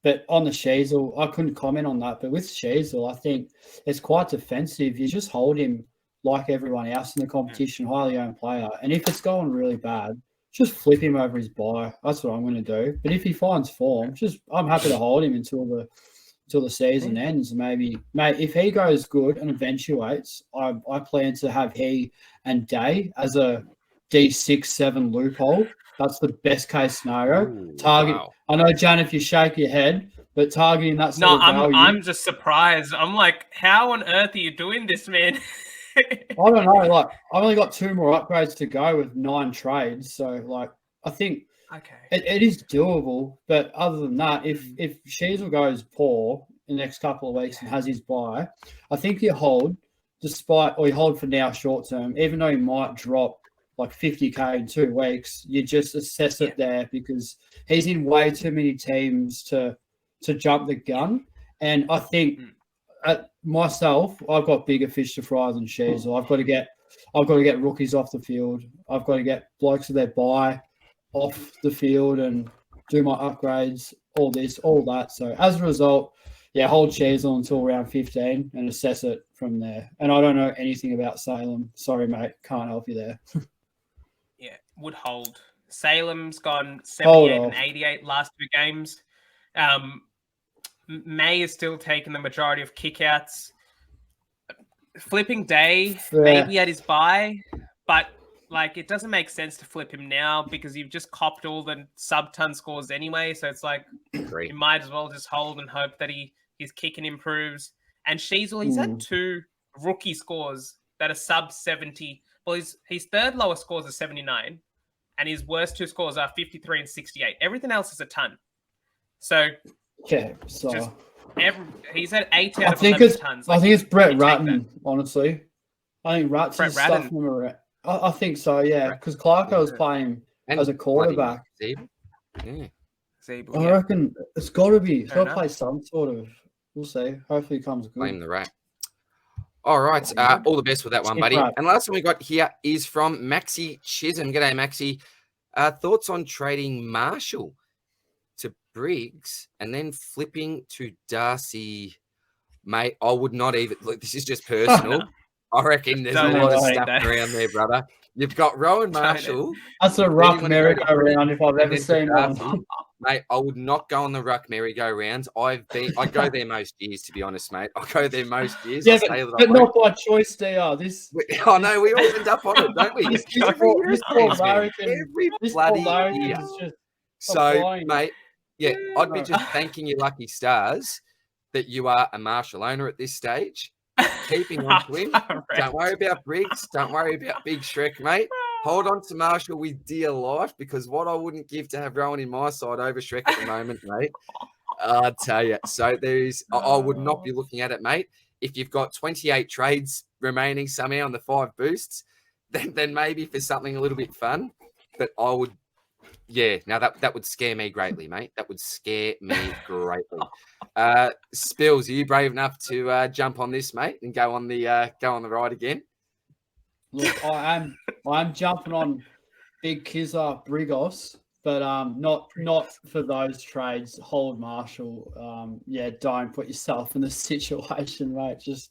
Speaker 2: But on the Sheasel, I couldn't comment on that. But with Sheasel, I think it's quite defensive. You just hold him like everyone else in the competition, highly owned player. And if it's going really bad, just flip him over his buy. That's what I'm going to do. But if he finds form, I'm happy to hold him until the season ends. Maybe, mate, if he goes good and eventuates, I plan to have he and Day as a D6-7 loophole. That's the best case scenario. Target. Wow. I know, Jan, if you shake your head, but targeting that sort of value.
Speaker 1: I'm just surprised. I'm like, how on earth are you doing this, man?
Speaker 2: I don't know. Like, I've only got 2 more upgrades to go with 9 trades. So, like, I think it is doable. But other than that, if Sheasel goes poor in the next couple of weeks and has his buy, I think you hold for now short term, even though he might drop like 50K in 2 weeks, you just assess it there because he's in way too many teams to jump the gun. And I think myself, I've got bigger fish to fry than Sheasel. I've got to get rookies off the field. I've got to get blokes with their buy off the field and do my upgrades, all that. So as a result, hold Sheasel until round 15 and assess it from there. And I don't know anything about Salem. Sorry, mate. Can't help you there.
Speaker 1: Would hold. Salem's gone 78 and 88 last 2 games. May is still taking the majority of kickouts. Flipping Day, maybe at his buy, but like it doesn't make sense to flip him now because you've just copped all the sub-ton scores anyway. So it's like you might as well just hold and hope that his kicking improves. And Sheasel, he's had 2 rookie scores that are sub 70. Well, his third lowest scores are 79, and his worst 2 scores are 53 and 68. Everything else is a ton. So he's had 8 out of 11 tons.
Speaker 2: I think it's Brett Ratton, honestly. I think Ratton's stuffing him around. I think so, yeah, because Clarko was playing as a quarterback.
Speaker 3: Zeeble,
Speaker 2: I reckon it's got to be. It's got to play some sort of. We'll see. Hopefully, it comes good.
Speaker 3: Blame the rat. All right. All the best with that one, buddy. And last one we got here is from Maxi Chisholm. G'day, Maxi. Thoughts on trading Marshall to Briggs and then flipping to Darcy? Mate, I would not even... Look, this is just personal. I reckon there's a lot of stuff around there, brother. You've got Rowan Marshall.
Speaker 2: That's a ruck merry-go-round if I've ever seen one.
Speaker 3: Mate, I would not go on the ruck merry-go-rounds. I go there most years, to be honest, mate. I go there most years.
Speaker 2: Yeah, but not by choice, DR.
Speaker 3: I know, we all end up on it, don't we? Every bloody year. So, mate, I'd be just thanking your lucky stars that you are a Marshall owner at this stage. Keeping on to him. Don't worry about Briggs. Don't worry about Big Shrek, mate. Hold on to Marshall with dear life, because what I wouldn't give to have Rowan in my side over Shrek at the moment, mate. I'll tell you. So I would not be looking at it, mate. If you've got 28 trades remaining somehow on the 5 boosts, then maybe for something a little bit fun. But I would, that would scare me greatly, mate. That would scare me greatly. Spills, are you brave enough to jump on this, mate, and go on the ride again?
Speaker 2: Look, I'm jumping on big Kizza Briggs, but not for those trades. Hold Marshall. Don't put yourself in the situation, mate. Just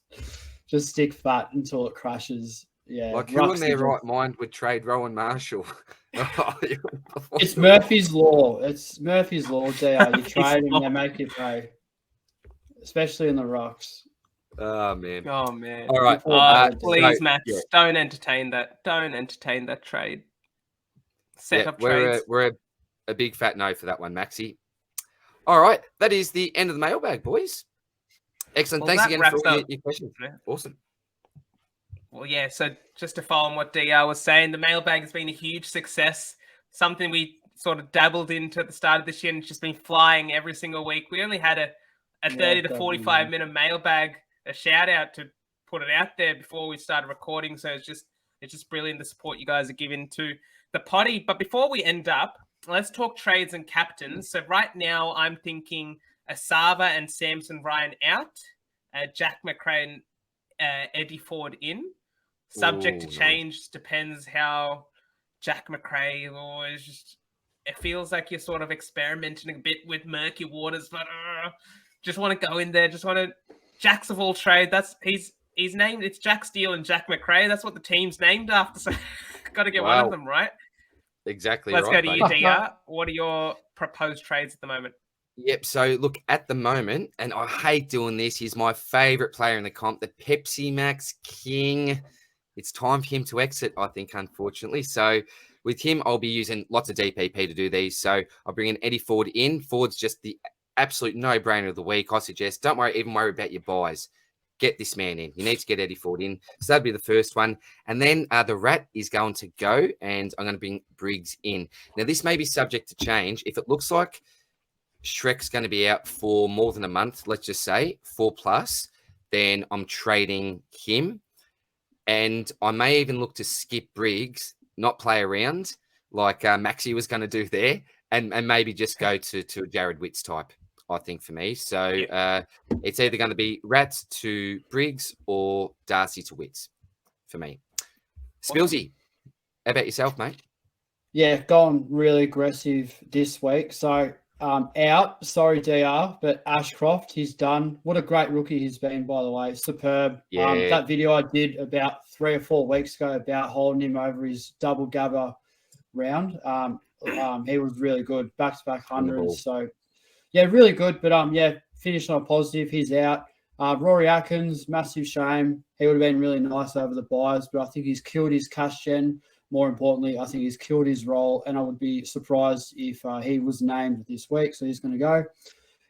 Speaker 2: stick fat until it crashes. Yeah,
Speaker 3: Like who in their right mind would trade Rowan Marshall?
Speaker 2: It's Murphy's Law. It's Murphy's Law, DR. You trade and they make you pay, especially in the rocks.
Speaker 3: Oh, man.
Speaker 1: Oh, man.
Speaker 3: All right.
Speaker 1: Please,
Speaker 3: so,
Speaker 1: Matt,
Speaker 3: yeah.
Speaker 1: don't entertain that. Don't entertain that trade. Set up trades.
Speaker 3: We're a big fat no for that one, Maxi. All right. That is the end of the mailbag, boys. Excellent.
Speaker 1: Well,
Speaker 3: Thanks again for all
Speaker 1: up
Speaker 3: your questions. Awesome.
Speaker 1: Well, yeah, so just to follow on what DR was saying, the mailbag has been a huge success, something we sort of dabbled into at the start of this year, and it's just been flying every single week. We only had a 30 to 45-minute mailbag, a shout-out to put it out there before we started recording, so it's just brilliant the support you guys are giving to the potty. But before we end up, let's talk trades and captains. So right now, I'm thinking Asava and Samson Ryan out, Jack McRae and Eddie Ford in. Subject to change, depends how Jack McRae is. Just it feels like you're sort of experimenting a bit with murky waters, but just want to go in there. Just want to Jacks of all trade. That's he's named. It's Jack Steele and Jack McRae. That's what the team's named after. So got to get one of them right.
Speaker 3: Exactly.
Speaker 1: Let's
Speaker 3: right,
Speaker 1: go to you, DR. What are your proposed trades at the moment?
Speaker 3: Yep. So look, at the moment, and I hate doing this. He's my favorite player in the comp, the Pepsi Max King. It's time for him to exit, I think, unfortunately. So with him, I'll be using lots of DPP to do these. So I'll bring in Eddie Ford in. Ford's just the absolute no-brainer of the week. I suggest don't worry about your buys. Get this man in. You need to get Eddie Ford in. So that'd be the first one. And then the Rat is going to go, and I'm going to bring Briggs in. Now, this may be subject to change. If it looks like Shrek's going to be out for more than a month, let's just say 4+, then I'm trading him. And I may even look to skip Briggs, not play around like Maxi was going to do there, and maybe just go to a Jared Witts type, I think, for me. So it's either going to be Rats to Briggs or Darcy to Witts for me. Spilsy, how about yourself, mate?
Speaker 2: Yeah, gone really aggressive this week. So out, sorry, DR, but Ashcroft, he's done. What a great rookie he's been, by the way. Superb.
Speaker 3: Yeah.
Speaker 2: That video I did about 3 or 4 weeks ago about holding him over his double gabber round. He was really good, back-to-back hundreds. So, yeah, really good. But, finished on a positive. He's out. Rory Atkins, massive shame. He would have been really nice over the buys, but I think he's killed his cash gen. More importantly, I think he's killed his role, and I would be surprised if he was named this week. So he's going to go.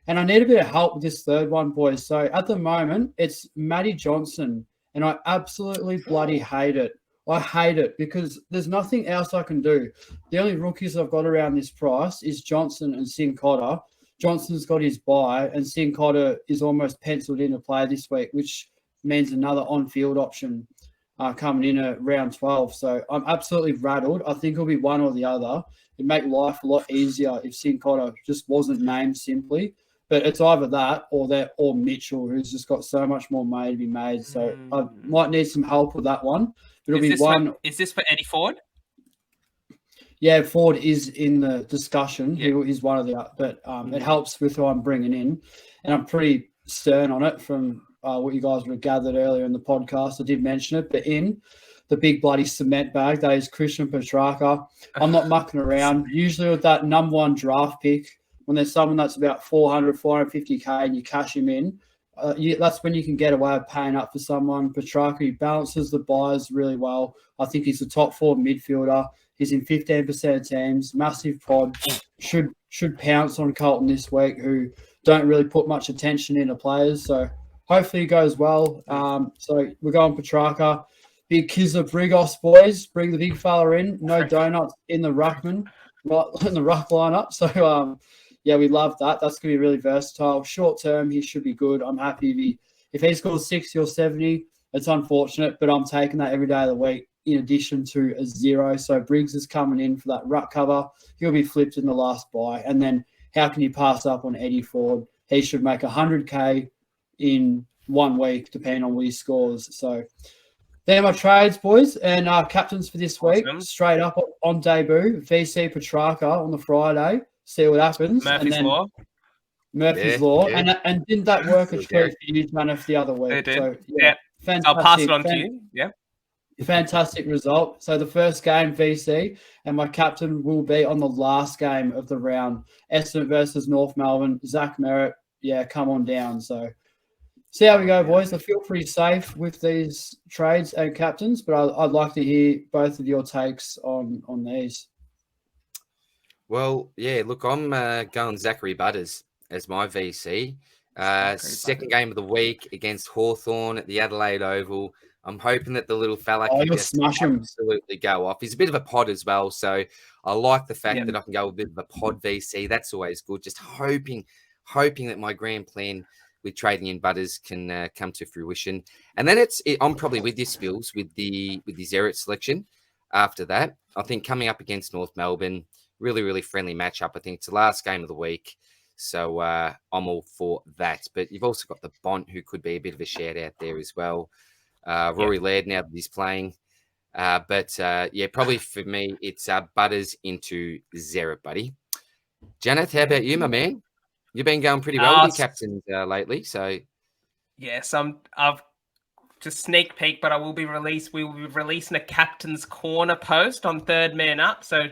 Speaker 2: And I need a bit of help with this third one, boys. So at the moment, it's Matty Johnson, and I absolutely bloody hate it. I hate it because there's nothing else I can do. The only rookies I've got around this price is Johnson and Sin Cotter. Johnson's got his bye, and Sin Cotter is almost penciled in to play this week, which means another on-field option coming in at round 12. So I'm absolutely rattled. I think it'll be one or the other. It'd make life a lot easier if Sin Cotter just wasn't named simply. But it's either that or Mitchell, who's just got so much more money to be made. So I might need some help with that one. It'll be one.
Speaker 1: Is this for Eddie Ford?
Speaker 2: Yeah, Ford is in the discussion. Yeah. He's one of the, but it helps with who I'm bringing in, and I'm pretty stern on it from what you guys would have gathered earlier in the podcast. I did mention it, but in the big bloody cement bag, that is Christian Petrarca. I'm not mucking around. Usually with that number 1 draft pick, when there's someone that's about 400, 450K and you cash him in, that's when you can get away with paying up for someone. Petrarca, he balances the buys really well. I think he's a top 4 midfielder. He's in 15% of teams, massive pod, should pounce on Carlton this week, who don't really put much attention into players. So hopefully it goes well. So we're going Petrarca. Big Kizza Briggs, boys. Bring the big fella in. No donuts in the ruckman, in the ruck lineup. So, we love that. That's going to be really versatile. Short term, he should be good. I'm happy if he scores 60 or 70. It's unfortunate, but I'm taking that every day of the week in addition to a 0. So Briggs is coming in for that ruck cover. He'll be flipped in the last buy. And then how can you pass up on Eddie Ford? he should make 100K in 1 week, depending on what he scores. So they're my trades, boys, and captains for this week. Straight up on debut, VC Petrarca on the Friday. See what happens.
Speaker 1: Murphy's Law.
Speaker 2: Murphy's Law. And didn't that work a treat for you, Janath, the other week?
Speaker 1: It did.
Speaker 2: So,
Speaker 1: fantastic. I'll pass it on to you. Yeah.
Speaker 2: Fantastic result. So the first game, VC, and my captain will be on the last game of the round. Essendon versus North Melbourne. Zach Merritt, come on down. So see how we go, boys. I feel pretty safe with these trades and captains, but I'd like to hear both of your takes on these.
Speaker 3: Well, look, I'm going Zachary Butters as my VC. Second game of the week against Hawthorn at the Adelaide Oval. I'm hoping that the little fella can just absolutely go off. He's a bit of a pod as well, so I like the fact that I can go with a bit of a pod VC. That's always good. Just hoping that my grand plan with trading in Butters can come to fruition. And then I'm probably with you, Spills, with the Zerrett selection. After that, I think coming up against North Melbourne, really, really friendly matchup. I think it's the last game of the week. So I'm all for that. But you've also got the Bont, who could be a bit of a shout out there as well. Rory Laird now that he's playing. Probably for me, it's Butters into Zerrett, buddy. Janath, how about you, my man? You've been going pretty well with your captains lately. So
Speaker 1: yes, I've just sneak peek, but we will be releasing a captain's corner post on Third Man Up. So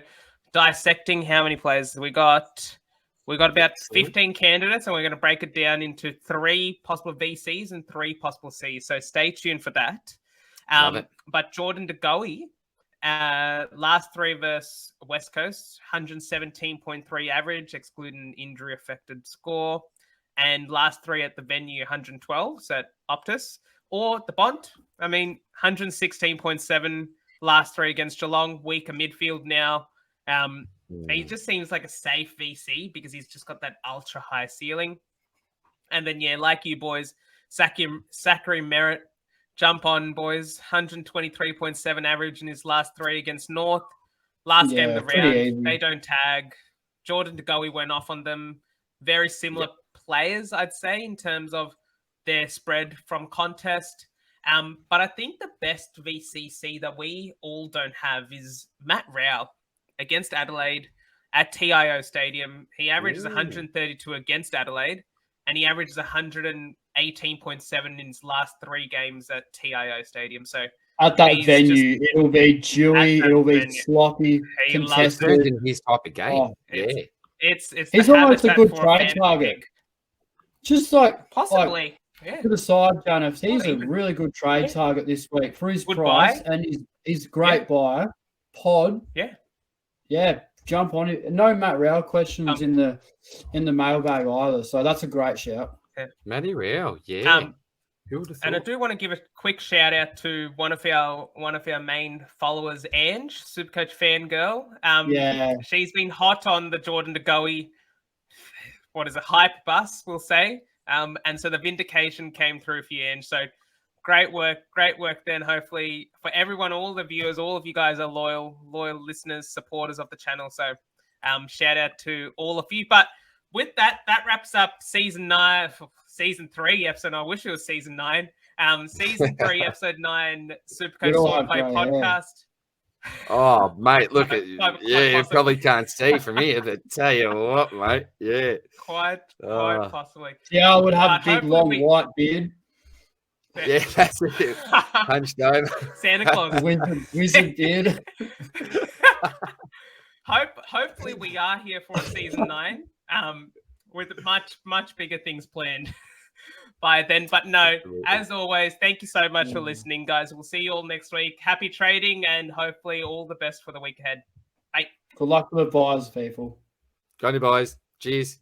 Speaker 1: dissecting how many players we got. We got about 15 candidates, and we're going to break it down into 3 possible VCs and 3 possible Cs. So stay tuned for that. But Jordan De Goey, last 3 versus West Coast, 117.3 average, excluding injury-affected score. And last 3 at the venue, 112, so at Optus. Or the Bont, 116.7 last 3 against Geelong, weaker midfield now. He just seems like a safe VC because he's just got that ultra high ceiling. And then, like you boys, Zachary Merritt, jump on, boys. 123.7 average in his last 3 against North. Last game of the round, they don't tag. Jordan De Goey went off on them. Very similar players, I'd say, in terms of their spread from contest. But I think the best VCC that we all don't have is Matt Rowell. Against Adelaide at TIO Stadium. He averages 132 against Adelaide, and he averages 118.7 in his last 3 games at TIO Stadium. So
Speaker 2: at that venue, it'll be dewy, it'll be sloppy, contested.
Speaker 3: In his type of game.
Speaker 1: He's
Speaker 2: almost a good trade target. Just like
Speaker 1: possibly.
Speaker 2: To the side, Janath, he's a really good trade target this week for his price, and he's a great buyer. Pod. Yeah, jump on it. No Matt Rowell questions in the mailbag either, so that's a great shout.
Speaker 3: Matty Rowell,
Speaker 1: and I do want to give a quick shout out to one of our main followers, Ange, Supercoach fangirl. She's been hot on the Jordan De Goey, hype bus, we'll say. And so the vindication came through for you, Ange. So great work then. Hopefully for everyone, all the viewers, all of you guys are loyal listeners, supporters of the channel. So shout out to all of you. But with that wraps up season 3, episode 9. I wish it was season 9. Season 3, episode 9, Supercoach Swordplay podcast.
Speaker 3: Oh, mate, look at you. You probably can't see from here, but tell you what, mate. Yeah.
Speaker 1: Quite possibly.
Speaker 2: Yeah, I would have a big, long, white beard.
Speaker 3: Yeah, that's it. Punched over.
Speaker 1: Santa Claus.
Speaker 2: Wizard beard.
Speaker 1: Hopefully we are here for season 9 with much bigger things planned by then. But no, as always, thank you so much for listening, guys. We'll see you all next week. Happy trading and hopefully all the best for the week ahead. Bye.
Speaker 2: Good luck with the buys, people.
Speaker 3: Go on, you boys. Cheers.